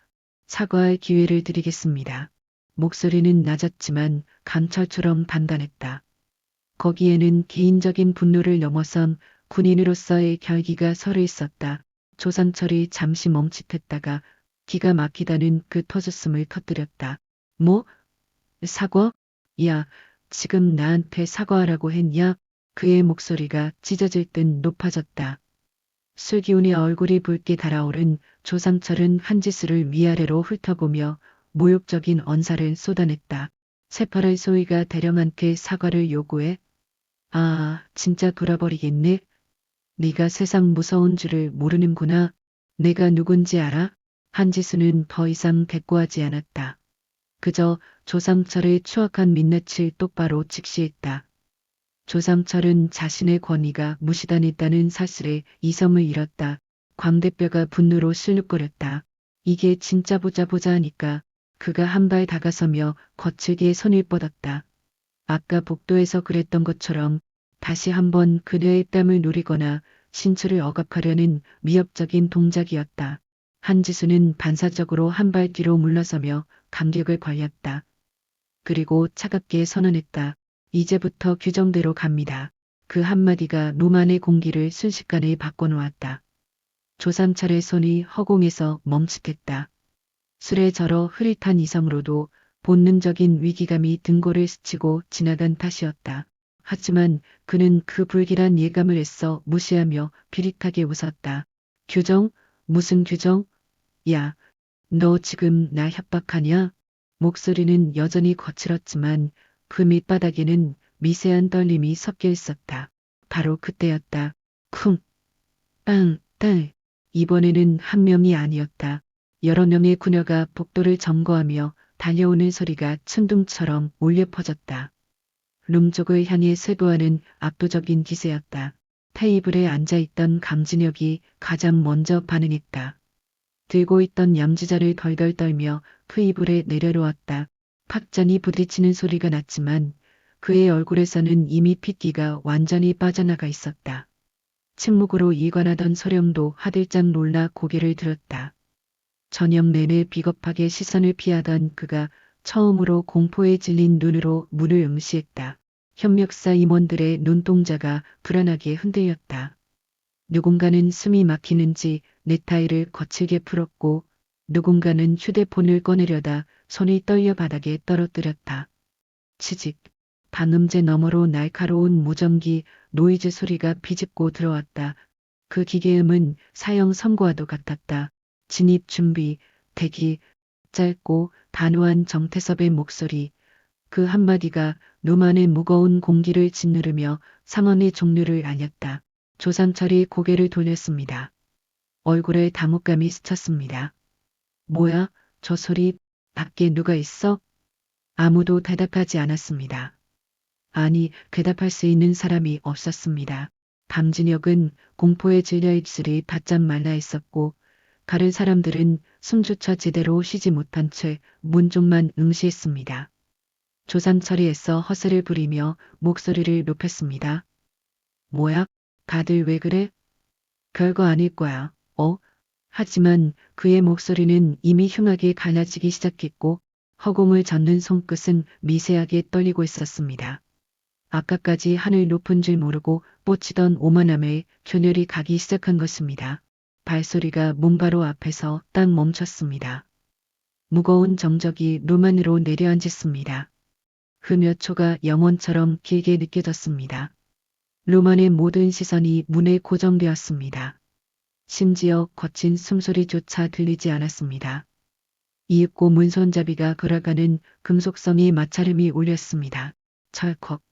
S2: 사과할 기회를 드리겠습니다. 목소리는 낮았지만 강철처럼 단단했다. 거기에는 개인적인 분노를 넘어선 군인으로서의 결기가 서려 있었다. 조상철이 잠시 멈칫했다가 기가 막히다는 그 터졌음을 터뜨렸다. 뭐? 사과? 야, 지금 나한테 사과하라고 했냐? 그의 목소리가 찢어질 듯 높아졌다. 술기운에 얼굴이 붉게 달아오른 조상철은 한지수를 위아래로 훑어보며 모욕적인 언사를 쏟아냈다. 새파랄 소희가 대령한테 사과를 요구해. 아, 진짜 돌아버리겠네. 네가 세상 무서운 줄을 모르는구나. 내가 누군지 알아? 한지수는 더 이상 대꾸하지 않았다. 그저 조상철의 추악한 민낯을 똑바로 직시했다. 조상철은 자신의 권위가 무시당했다는 사실에 이성을 잃었다. 광대뼈가 분노로 실룩거렸다. 이게 진짜 보자 하니까 그가 한 발 다가서며 거칠게 손을 뻗었다. 아까 복도에서 그랬던 것처럼 다시 한번 그녀의 뺨을 노리거나 신체를 억압하려는 위협적인 동작이었다. 한지수는 반사적으로 한 발 뒤로 물러서며 감격을 걸렸다. 그리고 차갑게 선언했다. 이제부터 규정대로 갑니다. 그 한마디가 노만의 공기를 순식간에 바꿔놓았다. 조상철의 손이 허공에서 멈칫했다. 술에 절어 흐릿한 이성으로도 본능적인 위기감이 등골을 스치고 지나간 탓이었다. 하지만 그는 그 불길한 예감을 애써 무시하며 비릿하게 웃었다. 규정? 무슨 규정? 야, 너 지금 나 협박하냐? 목소리는 여전히 거칠었지만 그 밑바닥에는 미세한 떨림이 섞여 있었다. 바로 그때였다. 쿵, 빵, 딸. 이번에는 한 명이 아니었다. 여러 명의 구녀가 복도를 점거하며 달려오는 소리가 천둥처럼 울려 퍼졌다. 룸쪽을 향해 쇄도하는 압도적인 기세였다. 테이블에 앉아있던 강진혁이 가장 먼저 반응했다. 들고 있던 양지자를 덜덜 떨며 테이블에 내려놓았다. 팍잔이 부딪히는 소리가 났지만 그의 얼굴에서는 이미 핏기가 완전히 빠져나가 있었다. 침묵으로 일관하던 소령도 하들짝 놀라 고개를 들었다. 저녁 내내 비겁하게 시선을 피하던 그가 처음으로 공포에 질린 눈으로 문을 응시했다. 협력사 임원들의 눈동자가 불안하게 흔들렸다. 누군가는 숨이 막히는지 넥타이를 거칠게 풀었고 누군가는 휴대폰을 꺼내려다 손이 떨려 바닥에 떨어뜨렸다. 치직. 방음제 너머로 날카로운 무전기 노이즈 소리가 비집고 들어왔다. 그 기계음은 사형 선고와도 같았다. 진입 준비, 대기, 짧고 단호한 정태섭의 목소리. 그 한마디가 노만의 무거운 공기를 짓누르며 상황의 종류를 알렸다. 조상철이 고개를 돌렸습니다. 얼굴에 당혹감이 스쳤습니다. 뭐야, 저 소리, 밖에 누가 있어? 아무도 대답하지 않았습니다. 아니, 대답할 수 있는 사람이 없었습니다. 감진혁은 공포에 질려 입술이 바짝 말라 있었고 다른 사람들은 숨조차 제대로 쉬지 못한 채 문 쪽만 응시했습니다. 조상철이 애써 허세를 부리며 목소리를 높였습니다. 뭐야? 다들 왜 그래? 별거 아닐 거야. 하지만 그의 목소리는 이미 흉하게 갈라지기 시작했고 허공을 젓는 손끝은 미세하게 떨리고 있었습니다. 아까까지 하늘 높은 줄 모르고 뻗치던 오만함에 균열이 가기 시작한 것입니다. 발소리가 문 바로 앞에서 딱 멈췄습니다. 무거운 정적이 루만으로 내려앉았습니다. 그 몇 초가 영원처럼 길게 느껴졌습니다. 루만의 모든 시선이 문에 고정되었습니다. 심지어 거친 숨소리조차 들리지 않았습니다. 이윽고 문손잡이가 돌아가는 금속성의 마찰음이 울렸습니다. 철컥.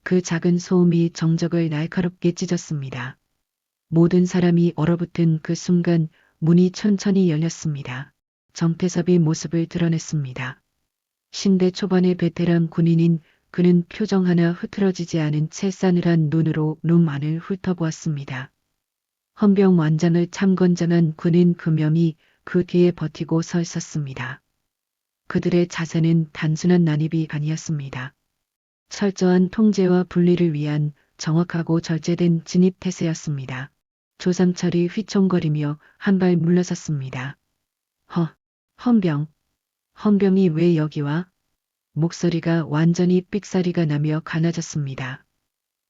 S2: 그 작은 소음이 정적을 날카롭게 찢었습니다. 모든 사람이 얼어붙은 그 순간 문이 천천히 열렸습니다. 정태섭이 모습을 드러냈습니다. 10대 초반의 베테랑 군인인 그는 표정 하나 흐트러지지 않은 채 싸늘한 눈으로 룸 안을 훑어보았습니다. 헌병 완장을 참건장한 군인 그 명이 그 뒤에 버티고 서 있었습니다. 그들의 자세는 단순한 난입이 아니었습니다. 철저한 통제와 분리를 위한 정확하고 절제된 진입 태세였습니다. 조상철이 휘청거리며 한 발 물러섰습니다. 헌병. 헌병이 왜 여기 와? 목소리가 완전히 삑사리가 나며 가나졌습니다.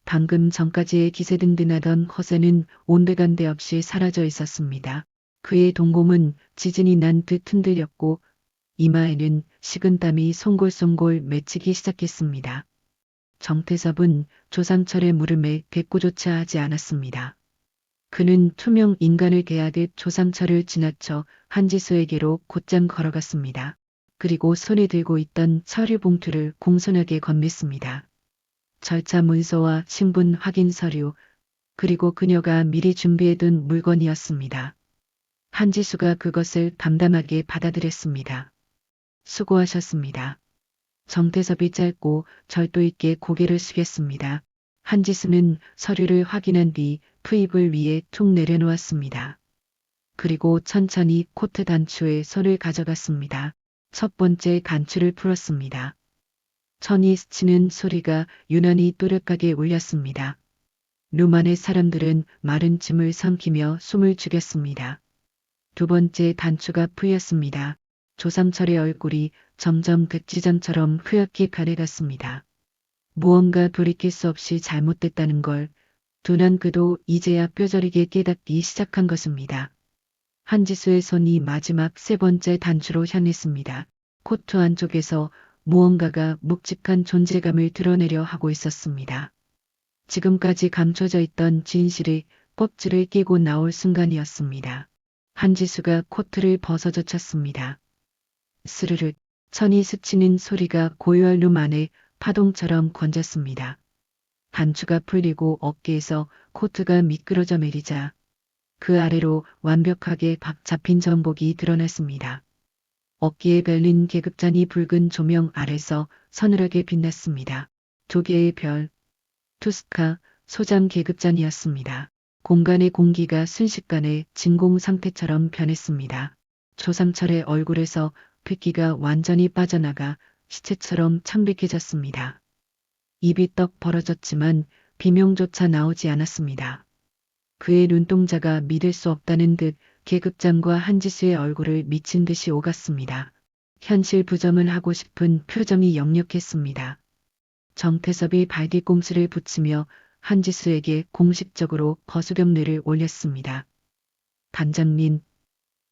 S2: 방금 전까지의 기세등등하던 허세는 온데간데 없이 사라져 있었습니다. 그의 동공은 지진이 난 듯 흔들렸고 이마에는 식은땀이 송골송골 맺히기 시작했습니다. 정태섭은 조상철의 물음에 대꾸조차 하지 않았습니다. 그는 투명 인간을 대하듯 조상철을 지나쳐 한지수에게로 곧장 걸어갔습니다. 그리고 손에 들고 있던 서류 봉투를 공손하게 건넸습니다. 절차 문서와 신분 확인 서류, 그리고 그녀가 미리 준비해둔 물건이었습니다. 한지수가 그것을 담담하게 받아들였습니다. 수고하셨습니다. 정태섭이 짧고 절도 있게 고개를 숙였습니다. 한지수는 서류를 확인한 뒤 푸입을 위에 툭 내려놓았습니다. 그리고 천천히 코트 단추에 손을 가져갔습니다. 첫 번째 단추를 풀었습니다. 천이 스치는 소리가 유난히 또렷하게 울렸습니다. 룸 안의 사람들은 마른 침을 삼키며 숨을 죽였습니다. 두 번째 단추가 풀렸습니다. 조상철의 얼굴이 점점 백지장처럼 흐옇게 가래갔습니다. 무언가 돌이킬 수 없이 잘못됐다는 걸 둔한 그도 이제야 뼈저리게 깨닫기 시작한 것입니다. 한지수의 손이 마지막 세 번째 단추로 향했습니다. 코트 안쪽에서 무언가가 묵직한 존재감을 드러내려 하고 있었습니다. 지금까지 감춰져 있던 진실이 껍질을 끼고 나올 순간이었습니다. 한지수가 코트를 벗어젖혔습니다. 스르륵 천이 스치는 소리가 고요한 룸 안에 파동처럼 건졌습니다. 단추가 풀리고 어깨에서 코트가 미끄러져 내리자 그 아래로 완벽하게 박 잡힌 전복이 드러났습니다. 어깨에 별린 계급잔이 붉은 조명 아래서 서늘하게 빛났습니다. 두 개의 별, 투스카, 소장 계급잔이었습니다. 공간의 공기가 순식간에 진공 상태처럼 변했습니다. 조상철의 얼굴에서 핏기가 완전히 빠져나가 시체처럼 창백해졌습니다. 입이 떡 벌어졌지만 비명조차 나오지 않았습니다. 그의 눈동자가 믿을 수 없다는 듯 계급장과 한지수의 얼굴을 미친 듯이 오갔습니다. 현실 부정을 하고 싶은 표정이 역력했습니다. 정태섭이 발뒤꿈치를 붙이며 한지수에게 공식적으로 거수경례를 올렸습니다. 단장님,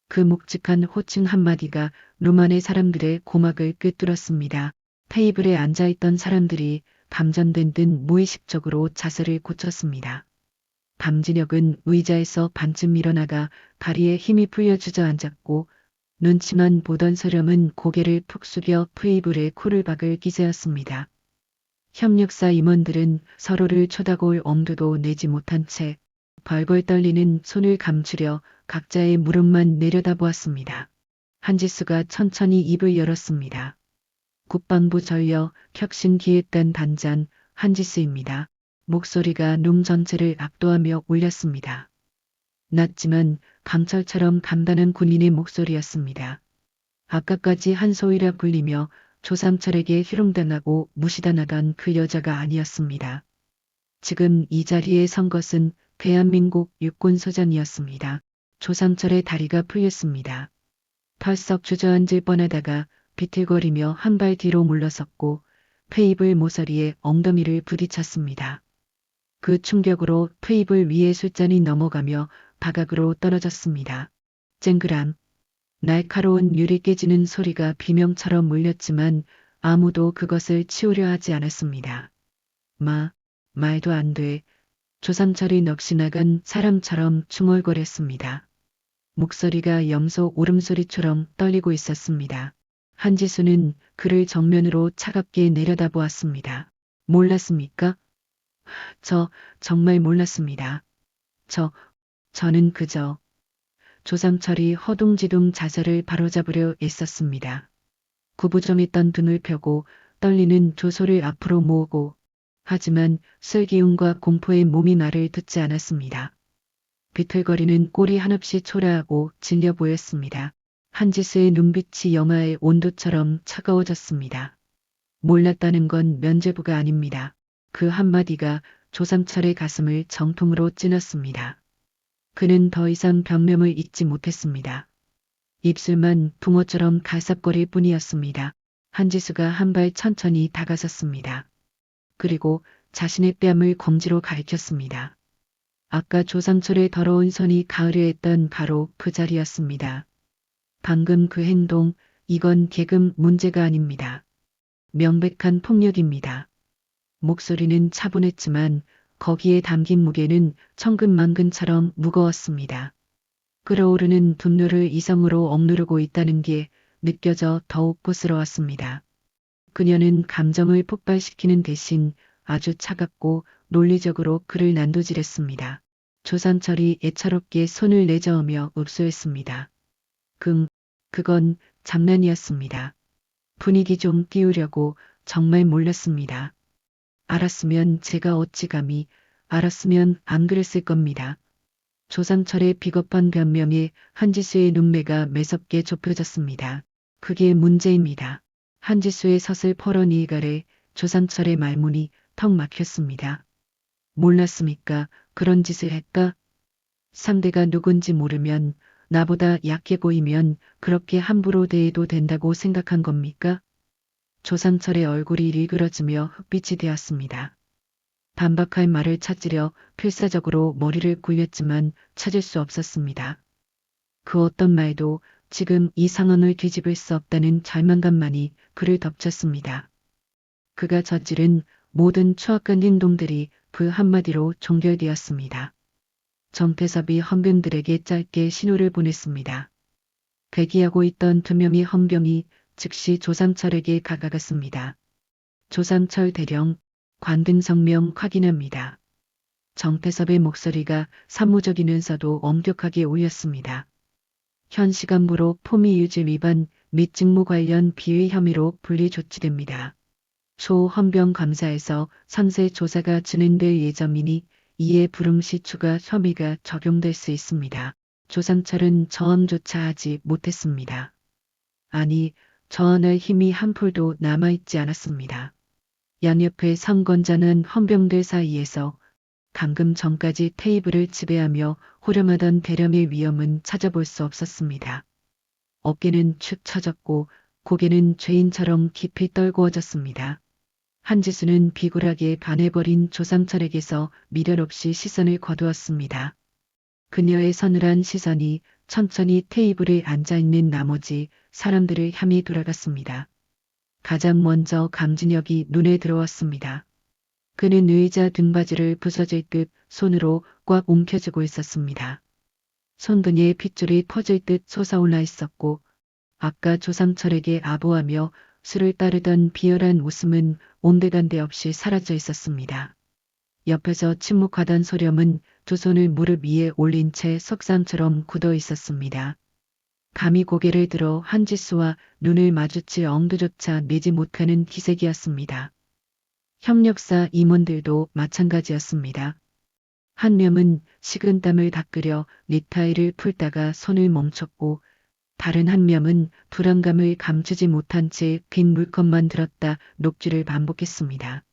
S2: 그 묵직한 호칭 한마디가 룸 안의 사람들의 고막을 꿰뚫었습니다. 테이블에 앉아있던 사람들이 감전된 듯 무의식적으로 자세를 고쳤습니다. 담진혁은 의자에서 반쯤 밀어나가 다리에 힘이 풀려 주저앉았고 눈치만 보던 서렴은 고개를 푹 숙여 푸이블에 코를 박을 기세였습니다. 협력사 임원들은 서로를 쳐다볼 엄두도 내지 못한 채 벌벌 떨리는 손을 감추려 각자의 무릎만 내려다보았습니다. 한지수가 천천히 입을 열었습니다. 국방부 전력 혁신 기획단 단장 한지수입니다. 목소리가 룸 전체를 압도하며 울렸습니다. 낮지만 강철처럼 단단한 군인의 목소리였습니다. 아까까지 한소희라 불리며 조상철에게 희롱당하고 무시당하던 그 여자가 아니었습니다. 지금 이 자리에 선 것은 대한민국 육군소장이었습니다. 조상철의 다리가 풀렸습니다. 펄썩 주저앉을 뻔하다가 비틀거리며 한 발 뒤로 물러섰고 페이블 모서리에 엉덩이를 부딪혔습니다. 그 충격으로 페이블 위에 술잔이 넘어가며 바닥으로 떨어졌습니다. 쨍그람. 날카로운 유리 깨지는 소리가 비명처럼 울렸지만 아무도 그것을 치우려 하지 않았습니다. 말도 안 돼. 조상철이 넋이 나간 사람처럼 중얼거렸습니다. 목소리가 염소 울음소리처럼 떨리고 있었습니다. 한지수는 그를 정면으로 차갑게 내려다보았습니다. 몰랐습니까? 정말 몰랐습니다. 저는 그저 조상철이 허둥지둥 자세를 바로잡으려 애썼습니다. 구부정했던 등을 펴고 떨리는 두 손을 앞으로 모으고 하지만 슬기움과 공포의 몸이 말을 듣지 않았습니다. 비틀거리는 꼴이 한없이 초라하고 질려 보였습니다. 한지수의 눈빛이 영하의 온도처럼 차가워졌습니다. 몰랐다는 건 면죄부가 아닙니다. 그 한마디가 조상철의 가슴을 정통으로 찔렀습니다. 그는 더 이상 변명을 잇지 못했습니다. 입술만 붕어처럼 갈sap거릴 뿐이었습니다. 한지수가 한 발 천천히 다가섰습니다. 그리고 자신의 뺨을 검지로 가리켰습니다. 아까 조상철의 더러운 손이 가으려 했던 바로 그 자리였습니다. 방금 그 행동, 이건 계급 문제가 아닙니다. 명백한 폭력입니다. 목소리는 차분했지만 거기에 담긴 무게는 천근만근처럼 무거웠습니다. 끓어오르는 분노를 이성으로 억누르고 있다는 게 느껴져 더욱 고스러웠습니다. 그녀는 감정을 폭발시키는 대신 아주 차갑고 논리적으로 그를 난도질했습니다. 조상철이 애처롭게 손을 내저으며 읍소했습니다. 그건 장난이었습니다. 분위기 좀 띄우려고 정말 몰랐습니다. 알았으면 제가 어찌 감히, 알았으면 안 그랬을 겁니다. 조상철의 비겁한 변명에 한지수의 눈매가 매섭게 좁혀졌습니다. 그게 문제입니다. 한지수의 서슬퍼런 이갈에 조상철의 말문이 턱 막혔습니다. 몰랐습니까? 그런 짓을 했까? 상대가 누군지 모르면 나보다 약해 보이면 그렇게 함부로 대해도 된다고 생각한 겁니까? 조상철의 얼굴이 일그러지며 흑빛이 되었습니다. 반박할 말을 찾으려 필사적으로 머리를 굴렸지만 찾을 수 없었습니다. 그 어떤 말도 지금 이 상황을 뒤집을 수 없다는 절망감만이 그를 덮쳤습니다. 그가 저지른 모든 추악한 행동들이 그 한마디로 종결되었습니다. 정태섭이 헌병들에게 짧게 신호를 보냈습니다. 대기하고 있던 두 명의 헌병이 즉시 조상철에게 다가갔습니다. 조상철 대령, 관등 성명 확인합니다. 정태섭의 목소리가 사무적이면서도 엄격하게 울렸습니다. 현 시간부로 포미 유지 위반 및 직무 관련 비위 혐의로 분리 조치됩니다. 소 헌병 감사에서 상세 조사가 진행될 예정이니 이에 불응시 추가 혐의가 적용될 수 있습니다. 조상철은 저항조차 하지 못했습니다. 아니, 저항할 힘이 한 풀도 남아있지 않았습니다. 양옆의 상권자는 헌병들 사이에서 방금 전까지 테이블을 지배하며 호령하던 대령의 위험은 찾아볼 수 없었습니다. 어깨는 축 처졌고 고개는 죄인처럼 깊이 떨구어졌습니다. 한지수는 비굴하게 반해버린 조상철에게서 미련 없이 시선을 거두었습니다. 그녀의 서늘한 시선이 천천히 테이블에 앉아있는 나머지 사람들을 향해 돌아갔습니다. 가장 먼저 강진혁이 눈에 들어왔습니다. 그는 의자 등받이를 부서질 듯 손으로 꽉 움켜쥐고 있었습니다. 손등에 핏줄이 퍼질 듯 솟아올라 있었고 아까 조상철에게 아부하며 술을 따르던 비열한 웃음은 온데간데 없이 사라져 있었습니다. 옆에서 침묵하던 소렴은 두 손을 무릎 위에 올린 채 석상처럼 굳어 있었습니다. 감히 고개를 들어 한지수와 눈을 마주칠 엄두조차 내지 못하는 기색이었습니다. 협력사 임원들도 마찬가지였습니다. 한 명은 식은땀을 닦으려 넥타이를 풀다가 손을 멈췄고 다른 한 명은 불안감을 감추지 못한 채 긴 물컵만 들었다 녹주를 반복했습니다.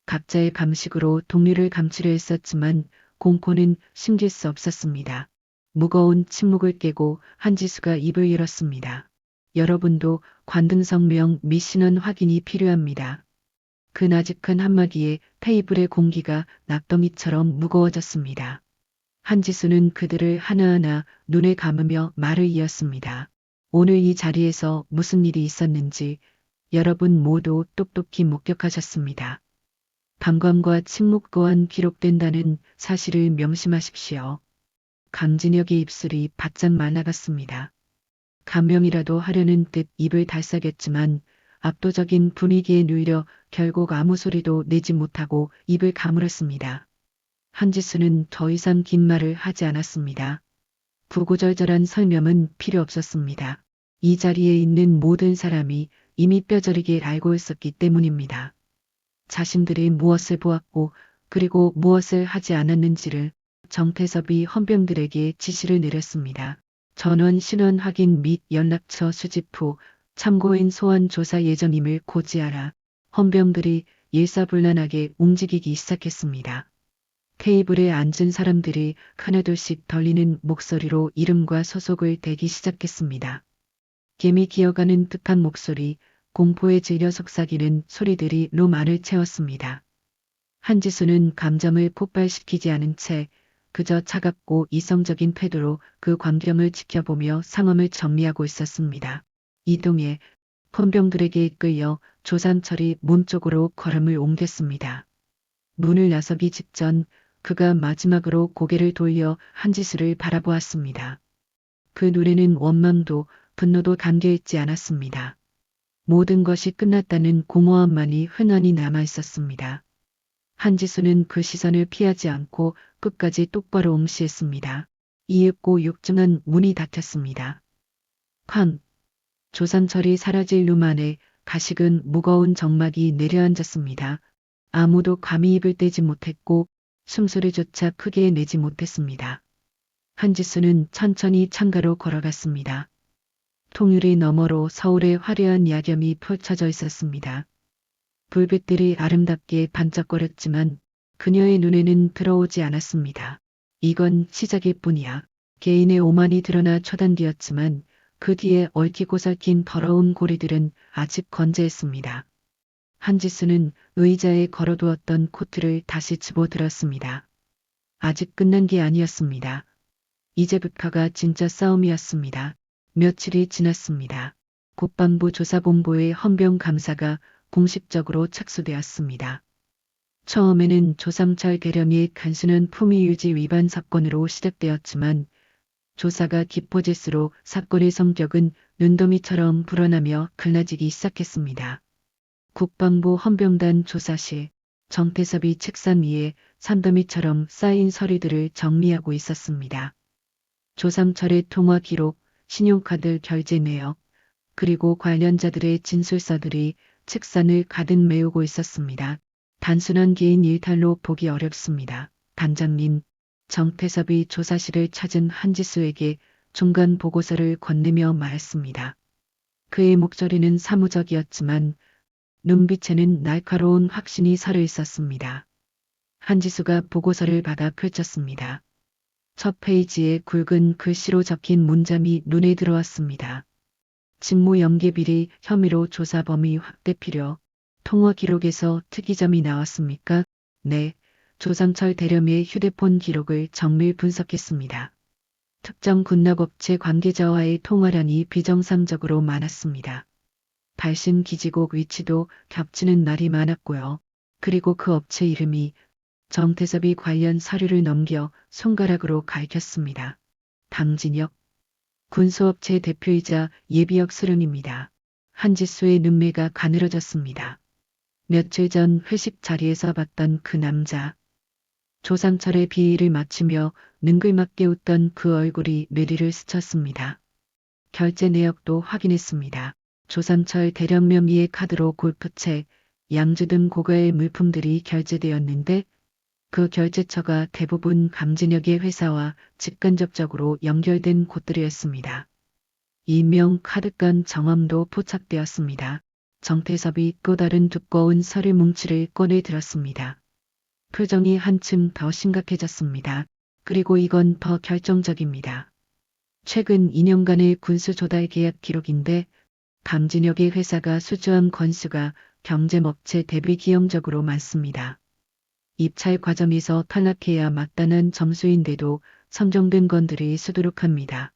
S2: 각자의 방식으로 동료를 감추려 했었지만 공포는 숨길 수 없었습니다. 무거운 침묵을 깨고 한지수가 입을 열었습니다. 여러분도 관등성명 및 신원 확인이 필요합니다. 그 나직한 한마디에 테이블의 공기가 낙더미처럼 무거워졌습니다. 한지수는 그들을 하나하나 눈에 감으며 말을 이었습니다. 오늘 이 자리에서 무슨 일이 있었는지 여러분 모두 똑똑히 목격하셨습니다. 방광과 침묵 또한 기록된다는 사실을 명심하십시오. 강진혁의 입술이 바짝 말라갔습니다. 감명이라도 하려는 듯 입을 달싹였지만 압도적인 분위기에 누이려 결국 아무 소리도 내지 못하고 입을 가물었습니다. 한지수는 더 이상 긴 말을 하지 않았습니다. 구구절절한 설명은 필요 없었습니다. 이 자리에 있는 모든 사람이 이미 뼈저리게 알고 있었기 때문입니다. 자신들이 무엇을 보았고 그리고 무엇을 하지 않았는지를 정태섭이 헌병들에게 지시를 내렸습니다. 전원 신원 확인 및 연락처 수집 후 참고인 소환 조사 예정임을 고지하라. 헌병들이 일사불란하게 움직이기 시작했습니다. 테이블에 앉은 사람들이 하나둘씩 떨리는 목소리로 이름과 소속을 대기 시작했습니다. 개미 기어가는 듯한 목소리, 공포에 질려 속삭이는 소리들이 룸 안을 채웠습니다. 한지수는 감정을 폭발시키지 않은 채 그저 차갑고 이성적인 태도로 그 광경을 지켜보며 상황을 정리하고 있었습니다. 이동해 헌병들에게 이끌려 조삼철이 문 쪽으로 걸음을 옮겼습니다. 문을 나서기 직전 그가 마지막으로 고개를 돌려 한지수를 바라보았습니다. 그 눈에는 원망도 분노도 담겨있지 않았습니다. 모든 것이 끝났다는 공허함만이 흔한히 남아있었습니다. 한지수는 그 시선을 피하지 않고 끝까지 똑바로 응시했습니다. 이윽고 육중한 문이 닫혔습니다. 쾅! 조삼철이 사라질 룸 안에 가식은 무거운 정막이 내려앉았습니다. 아무도 감히 입을 떼지 못했고 숨소리조차 크게 내지 못했습니다. 한지수는 천천히 창가로 걸어갔습니다. 통유리 너머로 서울의 화려한 야경이 펼쳐져 있었습니다. 불빛들이 아름답게 반짝거렸지만 그녀의 눈에는 들어오지 않았습니다. 이건 시작일 뿐이야. 개인의 오만이 드러나 초단기였지만 그 뒤에 얽히고 설킨 더러운 고리들은 아직 건재했습니다. 한지수는 의자에 걸어두었던 코트를 다시 집어들었습니다. 아직 끝난 게 아니었습니다. 이제부터가 진짜 싸움이었습니다. 며칠이 지났습니다. 국방부 조사본부의 헌병 감사가 공식적으로 착수되었습니다. 처음에는 조삼철 대령의 간수는 품위유지 위반 사건으로 시작되었지만 조사가 깊어질수록 사건의 성격은 눈더미처럼 불어나며 갈라지기 시작했습니다. 국방부 헌병단 조사실 정태섭이 책상 위에 산더미처럼 쌓인 서류들을 정리하고 있었습니다. 조삼철의 통화 기록, 신용카드 결제 내역, 그리고 관련자들의 진술서들이 책상을 가득 메우고 있었습니다. 단순한 개인 일탈로 보기 어렵습니다. 단장님, 정태섭이 조사실을 찾은 한지수에게 중간 보고서를 건네며 말했습니다. 그의 목소리는 사무적이었지만 눈빛에는 날카로운 확신이 서려 있었습니다. 한지수가 보고서를 받아 펼쳤습니다. 첫 페이지에 굵은 글씨로 적힌 문장이 눈에 들어왔습니다. 직무 연계 비리 혐의로 조사 범위 확대 필요. 통화 기록에서 특이점이 나왔습니까? 네. 조삼철 대령의 휴대폰 기록을 정밀 분석했습니다. 특정 군락업체 관계자와의 통화량이 비정상적으로 많았습니다. 발신 기지국 위치도 겹치는 날이 많았고요. 그리고 그 업체 이름이 정태섭이 관련 서류를 넘겨 손가락으로 가리켰습니다. 당진역 군수업체 대표이자 예비역 수령입니다. 한지수의 눈매가 가늘어졌습니다. 며칠 전 회식 자리에서 봤던 그 남자. 조삼철의 비위를 맞추며 능글맞게 웃던 그 얼굴이 뇌리를 스쳤습니다. 결제 내역도 확인했습니다. 조삼철 대령 명의의 카드로 골프채, 양주 등 고가의 물품들이 결제되었는데 그 결제처가 대부분 감진역의 회사와 직간접적으로 연결된 곳들이었습니다. 이명 카드간 정함도 포착되었습니다. 정태섭이 또 다른 두꺼운 서류 뭉치를 꺼내 들었습니다. 표정이 한층 더 심각해졌습니다. 그리고 이건 더 결정적입니다. 최근 2년간의 군수 조달 계약 기록인데 감진역의 회사가 수주한 건수가 경쟁업체 대비 기형적으로 많습니다. 입찰 과정에서 탈락해야 마땅한 점수인데도 선정된 건들이 수두룩합니다.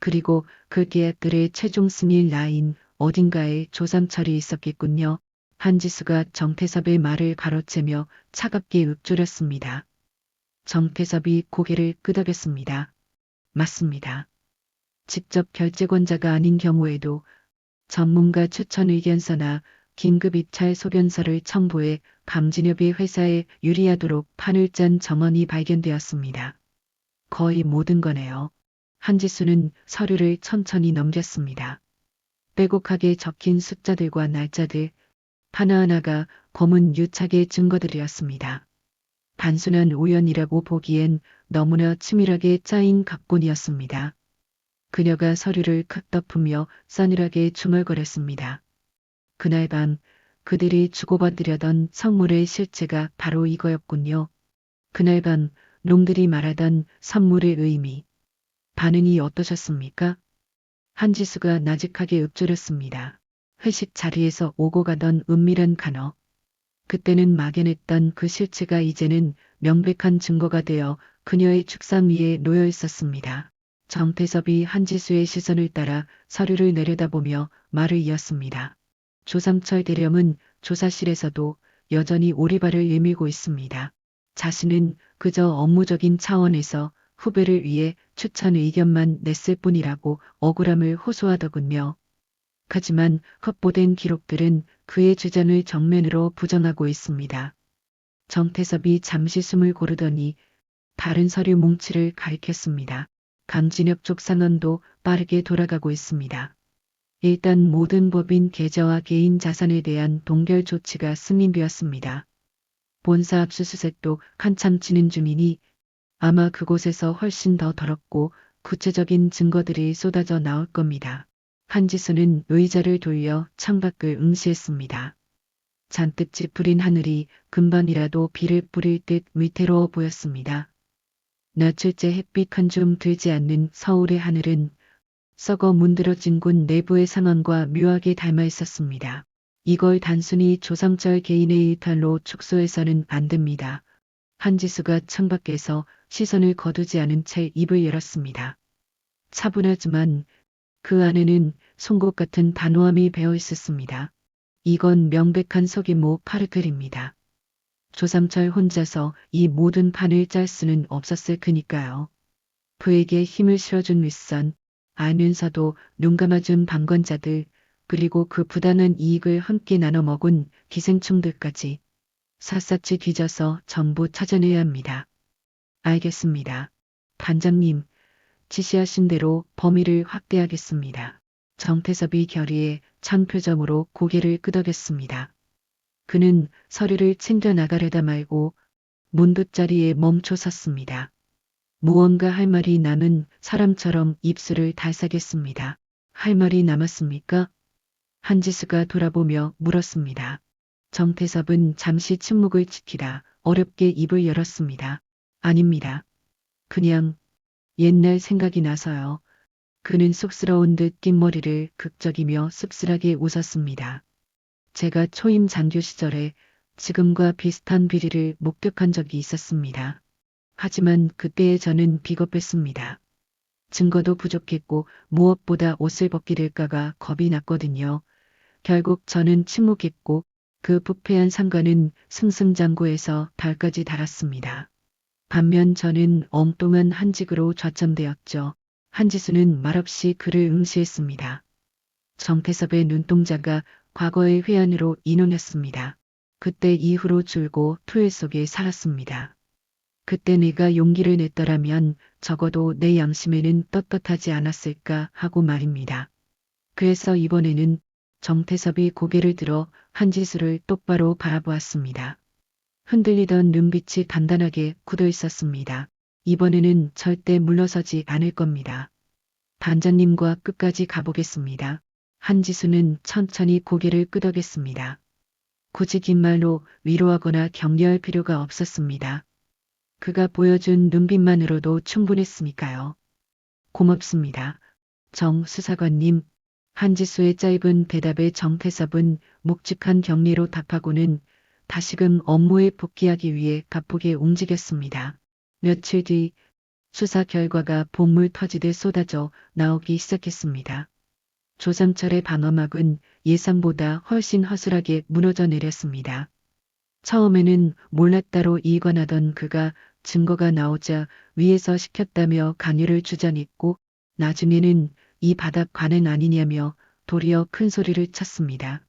S2: 그리고 그 계약들의 최종 승인 라인 어딘가에 조삼철이 있었겠군요. 한지수가 정태섭의 말을 가로채며 차갑게 읊조렸습니다. 정태섭이 고개를 끄덕였습니다. 맞습니다. 직접 결제권자가 아닌 경우에도 전문가 추천 의견서나 긴급 입찰 소견서를 첨부해 감진협의 회사에 유리하도록 판을 짠 정원이 발견되었습니다. 거의 모든 거네요. 한지수는 서류를 천천히 넘겼습니다. 빼곡하게 적힌 숫자들과 날짜들, 하나하나가 검은 유착의 증거들이었습니다. 단순한 우연이라고 보기엔 너무나 치밀하게 짜인 각본이었습니다. 그녀가 서류를 칵 덮으며 싸늘하게 중얼거렸습니다. 그날 밤 그들이 주고받으려던 선물의 실체가 바로 이거였군요. 그날 밤 놈들이 말하던 선물의 의미. 반응이 어떠셨습니까? 한지수가 나직하게 읊조렸습니다. 회식 자리에서 오고 가던 은밀한 간어. 그때는 막연했던 그 실체가 이제는 명백한 증거가 되어 그녀의 축상 위에 놓여 있었습니다. 정태섭이 한지수의 시선을 따라 서류를 내려다보며 말을 이었습니다. 조삼철 대령은 조사실에서도 여전히 오리발을 내밀고 있습니다. 자신은 그저 업무적인 차원에서 후배를 위해 추천 의견만 냈을 뿐이라고 억울함을 호소하더군요. 하지만 컷보된 기록들은 그의 주장을 정면으로 부정하고 있습니다. 정태섭이 잠시 숨을 고르더니 다른 서류 뭉치를 가리켰습니다. 강진혁 쪽 상황도 빠르게 돌아가고 있습니다. 일단 모든 법인 계좌와 개인 자산에 대한 동결 조치가 승인되었습니다. 본사 압수수색도 한참 진행 중이니 아마 그곳에서 훨씬 더 더럽고 구체적인 증거들이 쏟아져 나올 겁니다. 한지수는 의자를 돌려 창밖을 응시했습니다. 잔뜩 찌푸린 하늘이 금방이라도 비를 뿌릴 듯 위태로워 보였습니다. 며칠째 햇빛 한 줌 들지 않는 서울의 하늘은 썩어 문드러진 곳 내부의 상황과 묘하게 닮아 있었습니다. 이걸 단순히 조삼철 개인의 일탈로 축소해서는 안 됩니다. 한지수가 창밖에서 시선을 거두지 않은 채 입을 열었습니다. 차분하지만 그 안에는 송곳 같은 단호함이 배어 있었습니다. 이건 명백한 속임모 파르클입니다. 조삼철 혼자서 이 모든 판을 짤 수는 없었을 그니까요. 그에게 힘을 실어준 윗선, 알면서도 눈 감아준 방관자들, 그리고 그 부단한 이익을 함께 나눠 먹은 기생충들까지 샅샅이 뒤져서 전부 찾아내야 합니다. 알겠습니다. 단장님, 지시하신 대로 범위를 확대하겠습니다. 정태섭이 결의에 찬 표정으로 고개를 끄덕였습니다. 그는 서류를 챙겨 나가려다 말고 문득자리에 멈춰 섰습니다. 무언가 할 말이 남은 사람처럼 입술을 달싹했습니다. 할 말이 남았습니까? 한지수가 돌아보며 물었습니다. 정태섭은 잠시 침묵을 지키다 어렵게 입을 열었습니다. 아닙니다. 그냥 옛날 생각이 나서요. 그는 쑥스러운 듯 낀 머리를 극적이며 씁쓸하게 웃었습니다. 제가 초임 장교 시절에 지금과 비슷한 비리를 목격한 적이 있었습니다. 하지만 그때의 저는 비겁했습니다. 증거도 부족했고 무엇보다 옷을 벗게 될까가 겁이 났거든요. 결국 저는 침묵했고 그 부패한 상관은 승승장구해서 달까지 달았습니다. 반면 저는 엉뚱한 한직으로 좌천되었죠. 한지수는 말없이 그를 응시했습니다. 정태섭의 눈동자가 과거의 회한으로 인원했습니다. 그때 이후로 줄고 토해 속에 살았습니다. 그때 내가 용기를 냈더라면 적어도 내 양심에는 떳떳하지 않았을까 하고 말입니다. 그래서 이번에는 정태섭이 고개를 들어 한지수를 똑바로 바라보았습니다. 흔들리던 눈빛이 단단하게 굳어 있었습니다. 이번에는 절대 물러서지 않을 겁니다. 단장님과 끝까지 가보겠습니다. 한지수는 천천히 고개를 끄덕였습니다. 굳이 긴 말로 위로하거나 격려할 필요가 없었습니다. 그가 보여준 눈빛만으로도 충분했으니까요. 고맙습니다. 정 수사관님. 한지수의 짧은 대답에 정태섭은 묵직한 격리로 답하고는 다시금 업무에 복귀하기 위해 가쁘게 움직였습니다. 며칠 뒤 수사 결과가 본물 터지듯 쏟아져 나오기 시작했습니다. 조삼철의 방어막은 예상보다 훨씬 허술하게 무너져 내렸습니다. 처음에는 몰랐다로 일관하던 그가 증거가 나오자 위에서 시켰다며 강요를 주장했고 나중에는 이 바닥 관행 아니냐며 도리어 큰 소리를 쳤습니다.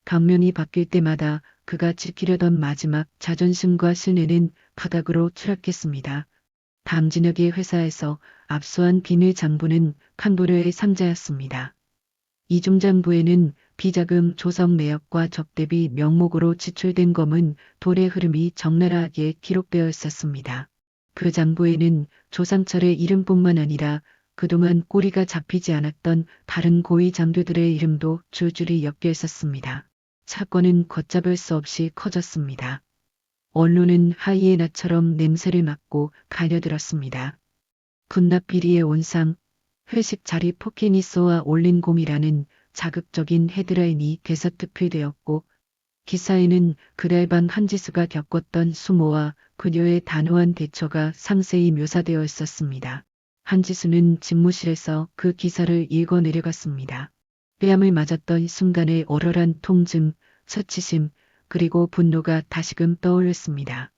S2: 강면이 바뀔 때마다 그가 지키려던 마지막 자존심과 신뢰는 바닥으로 추락했습니다. 담진혁의 회사에서 압수한 비밀 장부는 칸도르의 상자였습니다. 이중장부에는 비자금 조성 내역과 적대비 명목으로 지출된 검은 돈의 흐름이 적나라하게 기록되어 있었습니다. 그 장부에는 조상철의 이름뿐만 아니라 그동안 꼬리가 잡히지 않았던 다른 고위 장교들의 이름도 줄줄이 엮여 있었습니다. 사건은 걷잡을 수 없이 커졌습니다. 언론은 하이에나처럼 냄새를 맡고 가려들었습니다. 군납 비리의 온상, 회식 자리 폭행이 쏘아 올린 곰이라는 자극적인 헤드라인이 대서특필되었고 기사에는 그날 밤 한지수가 겪었던 수모와 그녀의 단호한 대처가 상세히 묘사되어 있었습니다. 한지수는 집무실에서 그 기사를 읽어 내려갔습니다. 뺨을 맞았던 순간의 얼얼한 통증, 수치심, 그리고 분노가 다시금 떠올랐습니다.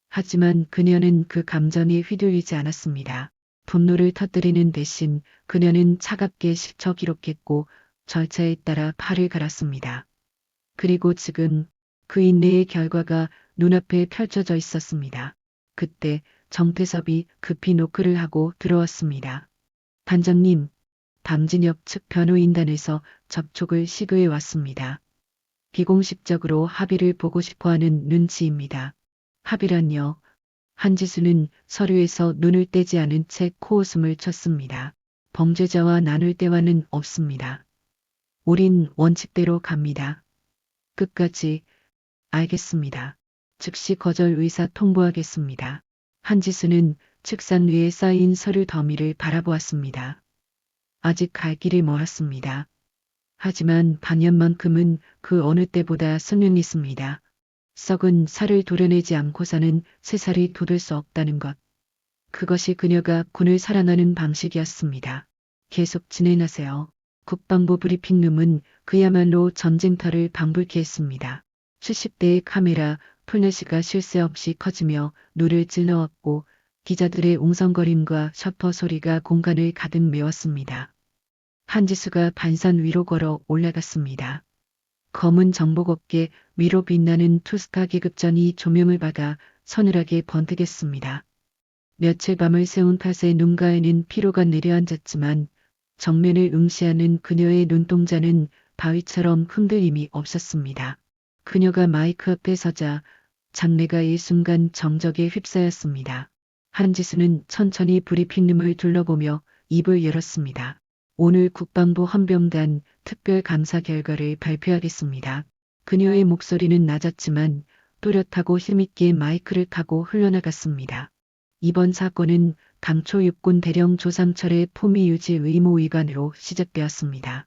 S2: 하지만 그녀는 그 감정에 휘둘리지 않았습니다. 분노를 터뜨리는 대신 그녀는 차갑게 시쳐 기록했고 절차에 따라 팔을 갈았습니다. 그리고 지금 그 인내의 결과가 눈앞에 펼쳐져 있었습니다. 그때 정태섭이 급히 노크를 하고 들어왔습니다. 단장님, 담진혁 측 변호인단에서 접촉을 시도해 왔습니다. 비공식적으로 합의를 보고 싶어하는 눈치입니다. 합의란요. 한지수는 서류에서 눈을 떼지 않은 채 코웃음을 쳤습니다. 범죄자와 나눌 대화는 없습니다. 우린 원칙대로 갑니다. 끝까지. 알겠습니다. 즉시 거절 의사 통보하겠습니다. 한지수는 책상 위에 쌓인 서류 더미를 바라보았습니다. 아직 갈 길이 멀었습니다. 하지만 반년만큼은 그 어느 때보다 수는 있습니다. 썩은 살을 도려내지 않고서는 새 살이 돋을 수 없다는 것. 그것이 그녀가 군을 살아나는 방식이었습니다. 계속 진행하세요. 국방부 브리핑룸은 그야말로 전쟁터를 방불케 했습니다. 수십 대의 카메라, 플래시가 쉴 새 없이 커지며 눈을 찔러왔고 기자들의 웅성거림과 셔터 소리가 공간을 가득 메웠습니다. 한지수가 반산 위로 걸어 올라갔습니다. 검은 정복 어깨 위로 빛나는 투스타 계급전이 조명을 받아 서늘하게 번뜩했습니다. 며칠 밤을 새운 탓에 눈가에는 피로가 내려앉았지만 정면을 응시하는 그녀의 눈동자는 바위처럼 흔들림이 없었습니다. 그녀가 마이크 앞에 서자 장내가 일순간 정적에 휩싸였습니다. 한지수는 천천히 브리핑룸을 둘러보며 입을 열었습니다. 오늘 국방부 헌병단 특별감사 결과를 발표하겠습니다. 그녀의 목소리는 낮았지만 또렷하고 힘있게 마이크를 타고 흘러나갔습니다. 이번 사건은 당초 육군 대령 조상철의 품위 유지 의무 위반으로 시작되었습니다.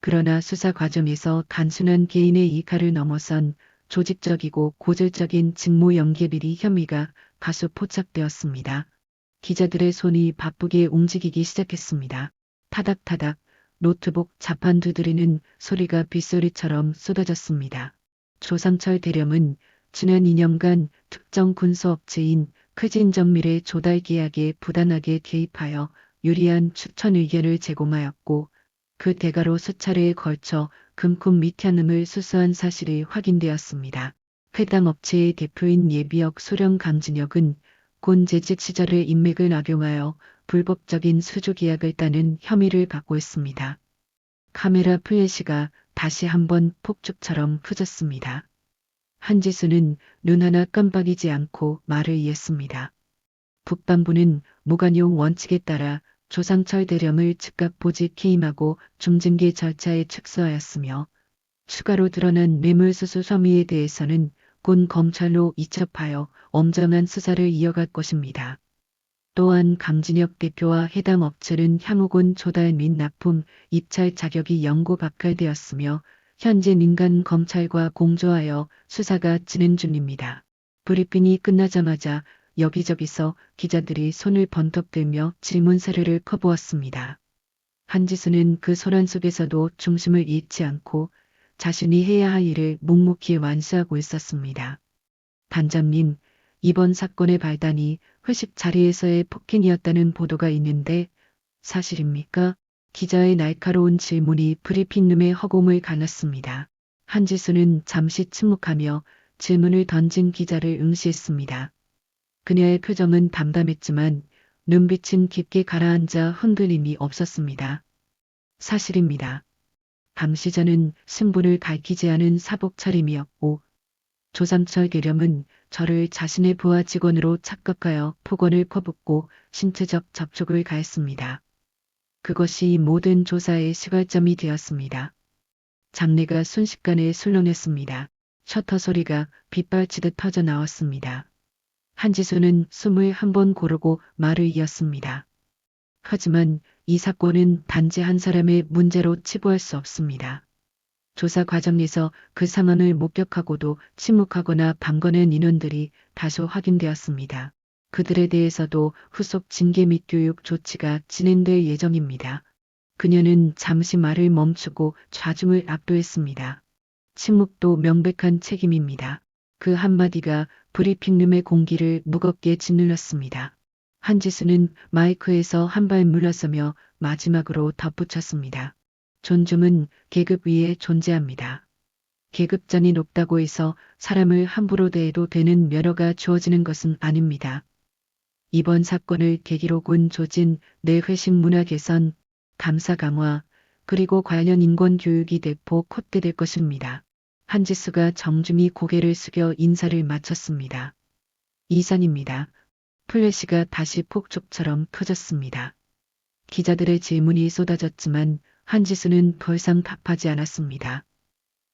S2: 그러나 수사 과정에서 단순한 개인의 이익을 넘어선 조직적이고 고질적인 직무 연계 비리 혐의가 다수 포착되었습니다. 기자들의 손이 바쁘게 움직이기 시작했습니다. 타닥타닥 노트북 자판 두드리는 소리가 빗소리처럼 쏟아졌습니다. 조상철 대령은 지난 2년간 특정 군수업체인 크진정밀의 조달 계약에 부당하게 개입하여 유리한 추천 의견을 제공하였고 그 대가로 수차례에 걸쳐 금품 미현음을 수수한 사실이 확인되었습니다. 해당 업체의 대표인 예비역 소령 강진혁은 군 재직 시절의 인맥을 악용하여 불법적인 수주 계약을 따는 혐의를 받고 있습니다. 카메라 플래시가 다시 한번 폭죽처럼 흐졌습니다. 한지수는 눈 하나 깜빡이지 않고 말을 이었습니다. 국방부는 무관용 원칙에 따라 조상철 대령을 즉각 보직 해임하고 중징계 절차에 착수하였으며 추가로 드러난 뇌물수수 혐의에 대해서는 군 검찰로 이첩하여 엄정한 수사를 이어갈 것입니다. 또한 강진혁 대표와 해당 업체는 향후군 조달 및 납품, 입찰 자격이 영구 박탈되었으며 현재 민간 검찰과 공조하여 수사가 진행 중입니다. 브리핑이 끝나자마자 여기저기서 기자들이 손을 번쩍 들며 질문 사례를 퍼부었습니다. 한지수는 그 소란 속에서도 중심을 잃지 않고 자신이 해야 할 일을 묵묵히 완수하고 있었습니다. 단장님, 이번 사건의 발단이 회식 자리에서의 폭행이었다는 보도가 있는데 사실입니까? 기자의 날카로운 질문이 브리핑룸의 허공을 갈랐습니다. 한지수는 잠시 침묵하며 질문을 던진 기자를 응시했습니다. 그녀의 표정은 담담했지만 눈빛은 깊게 가라앉아 흔들림이 없었습니다. 사실입니다. 당시 저는 신분을 밝히지 않은 사복 차림이었고 조상철 대령은 저를 자신의 부하 직원으로 착각하여 폭언을 퍼붓고 신체적 접촉을 가했습니다. 그것이 모든 조사의 시발점이 되었습니다. 장내가 순식간에 술렁였습니다. 셔터 소리가 빗발치듯 터져 나왔습니다. 한지수는 숨을 한 번 고르고 말을 이었습니다. 하지만 이 사건은 단지 한 사람의 문제로 치부할 수 없습니다. 조사 과정에서 그 상황을 목격하고도 침묵하거나 방관한 인원들이 다소 확인되었습니다. 그들에 대해서도 후속 징계 및 교육 조치가 진행될 예정입니다. 그녀는 잠시 말을 멈추고 좌중을 압도했습니다. 침묵도 명백한 책임입니다. 그 한마디가 브리핑룸의 공기를 무겁게 짓눌렀습니다. 한지수는 마이크에서 한 발 물러서며 마지막으로 덧붙였습니다. 존중은 계급 위에 존재합니다. 계급장이 높다고 해서 사람을 함부로 대해도 되는 면허가 주어지는 것은 아닙니다. 이번 사건을 계기로 군 조진, 내 회식 문화 개선, 감사 강화, 그리고 관련 인권 교육이 대폭 콧대될 것입니다. 한지수가 정중히 고개를 숙여 인사를 마쳤습니다. 이상입니다. 플래시가 다시 폭죽처럼 터졌습니다. 기자들의 질문이 쏟아졌지만 한지수는 더 이상 답하지 않았습니다.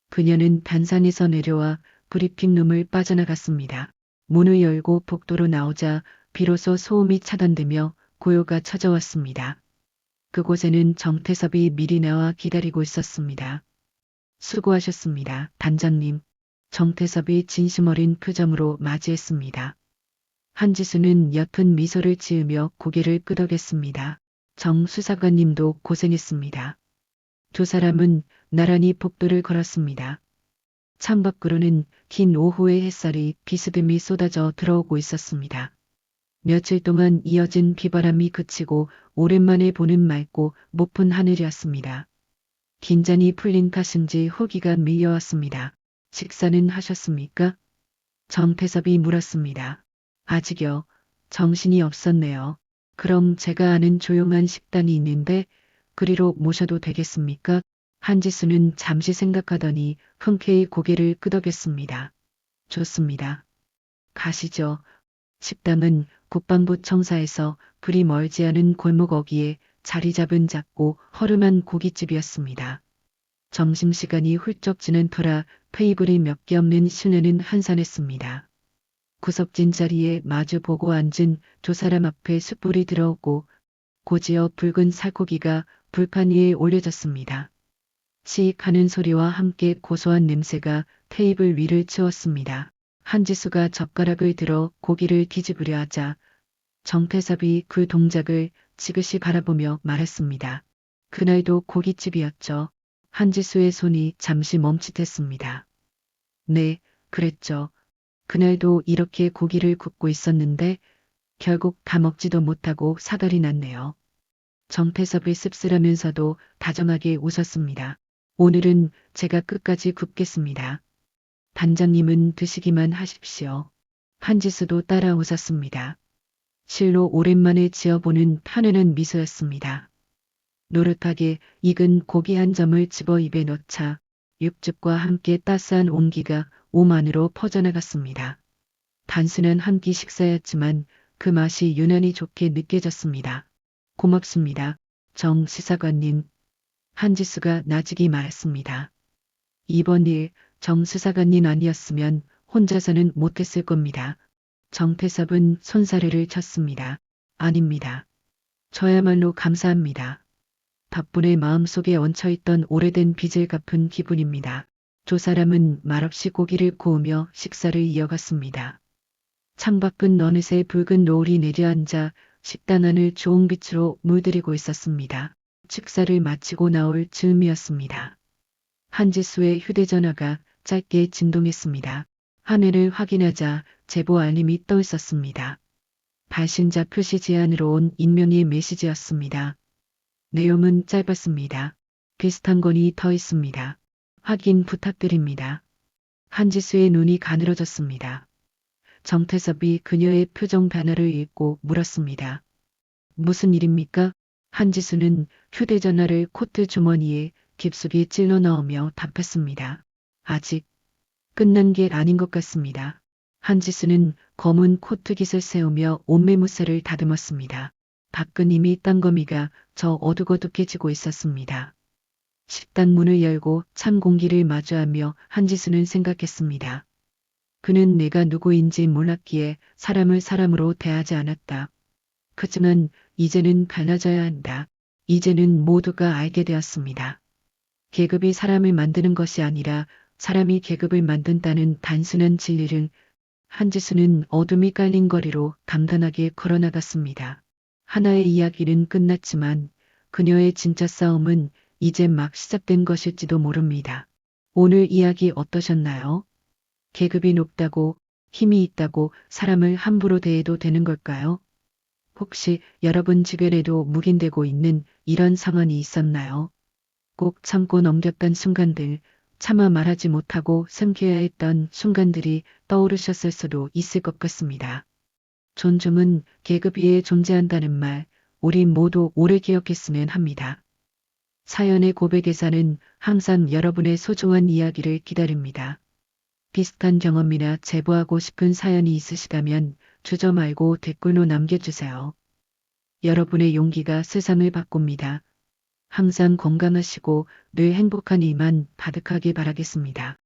S2: 그녀는 단산에서 내려와 브리핑룸을 빠져나갔습니다. 문을 열고 복도로 나오자 비로소 소음이 차단되며 고요가 찾아왔습니다. 그곳에는 정태섭이 미리 나와 기다리고 있었습니다. 수고하셨습니다, 단장님. 정태섭이 진심 어린 표정으로 맞이했습니다. 한지수는 옅은 미소를 지으며 고개를 끄덕였습니다. 정 수사관님도 고생했습니다. 두 사람은 나란히 복도를 걸었습니다. 창밖으로는 긴 오후의 햇살이 비스듬히 쏟아져 들어오고 있었습니다. 며칠 동안 이어진 비바람이 그치고 오랜만에 보는 맑고 높은 하늘이었습니다. 긴장이 풀린 탓인지 호기가 밀려왔습니다. 식사는 하셨습니까? 정태섭이 물었습니다. 아직요. 정신이 없었네요. 그럼 제가 아는 조용한 식당이 있는데 그리로 모셔도 되겠습니까? 한지수는 잠시 생각하더니 흔쾌히 고개를 끄덕였습니다. 좋습니다. 가시죠. 식당은 국방부 청사에서 그리 멀지 않은 골목 어귀에 자리 잡은 작고 허름한 고깃집이었습니다. 점심시간이 훌쩍 지난 터라 테이블이 몇 개 없는 실내는 한산했습니다. 구석진 자리에 마주 보고 앉은 두 사람 앞에 숯불이 들어오고 고지어 붉은 살코기가 불판 위에 올려졌습니다. 치익 하는 소리와 함께 고소한 냄새가 테이블 위를 채웠습니다. 한지수가 젓가락을 들어 고기를 뒤집으려 하자 정태섭이 그 동작을 지그시 바라보며 말했습니다. 그날도 고깃집이었죠. 한지수의 손이 잠시 멈칫했습니다. 네, 그랬죠. 그날도 이렇게 고기를 굽고 있었는데 결국 다 먹지도 못하고 사달이 났네요. 정태섭이 씁쓸하면서도 다정하게 웃었습니다. 오늘은 제가 끝까지 굽겠습니다. 단장님은 드시기만 하십시오. 한지수도 따라 웃었습니다. 실로 오랜만에 지어보는 편안한 미소였습니다. 노릇하게 익은 고기 한 점을 집어 입에 넣자 육즙과 함께 따스한 온기가 몸 안으로 퍼져나갔습니다. 단순한 한 끼 식사였지만 그 맛이 유난히 좋게 느껴졌습니다. 고맙습니다. 정 수사관님. 한지수가 나직이 말했습니다. 이번 일 정 수사관님 아니었으면 혼자서는 못했을 겁니다. 정태섭은 손사래를 쳤습니다. 아닙니다. 저야말로 감사합니다. 덕분에 마음속에 얹혀있던 오래된 빚을 갚은 기분입니다. 두 사람은 말없이 고기를 구우며 식사를 이어갔습니다. 창밖은 어느새 붉은 노을이 내려앉아 식당 안을 주홍빛으로 물들이고 있었습니다. 식사를 마치고 나올 즈음이었습니다. 한지수의 휴대전화가 짧게 진동했습니다. 화면을 확인하자 제보 알림이 떠 있었습니다. 발신자 표시 제안으로 온 익명의 메시지였습니다. 내용은 짧았습니다. 비슷한 건이 더 있습니다. 확인 부탁드립니다. 한지수의 눈이 가늘어졌습니다. 정태섭이 그녀의 표정 변화를 읽고 물었습니다. 무슨 일입니까? 한지수는 휴대전화를 코트 주머니에 깊숙이 찔러 넣으며 답했습니다. 아직 끝난 게 아닌 것 같습니다. 한지수는 검은 코트깃을 세우며 옷매무새를 다듬었습니다. 밖은 이미 땅거미가 저 어둑어둑해지고 있었습니다. 식당 문을 열고 찬 공기를 마주하며 한지수는 생각했습니다. 그는 내가 누구인지 몰랐기에 사람을 사람으로 대하지 않았다. 그치만 이제는 달라져야 한다. 이제는 모두가 알게 되었습니다. 계급이 사람을 만드는 것이 아니라 사람이 계급을 만든다는 단순한 진리를 한지수는 어둠이 깔린 거리로 담담하게 걸어나갔습니다. 하나의 이야기는 끝났지만 그녀의 진짜 싸움은 이제 막 시작된 것일지도 모릅니다. 오늘 이야기 어떠셨나요? 계급이 높다고, 힘이 있다고 사람을 함부로 대해도 되는 걸까요? 혹시 여러분 주변에도 묵인되고 있는 이런 상황이 있었나요? 꼭 참고 넘겼던 순간들, 차마 말하지 못하고 삼켜야 했던 순간들이 떠오르셨을 수도 있을 것 같습니다. 존중은 계급 위에 존재한다는 말, 우리 모두 오래 기억했으면 합니다. 사연의 고백에서는 항상 여러분의 소중한 이야기를 기다립니다. 비슷한 경험이나 제보하고 싶은 사연이 있으시다면 주저 말고 댓글로 남겨주세요. 여러분의 용기가 세상을 바꿉니다. 항상 건강하시고 늘 행복한 일만 가득하길 바라겠습니다.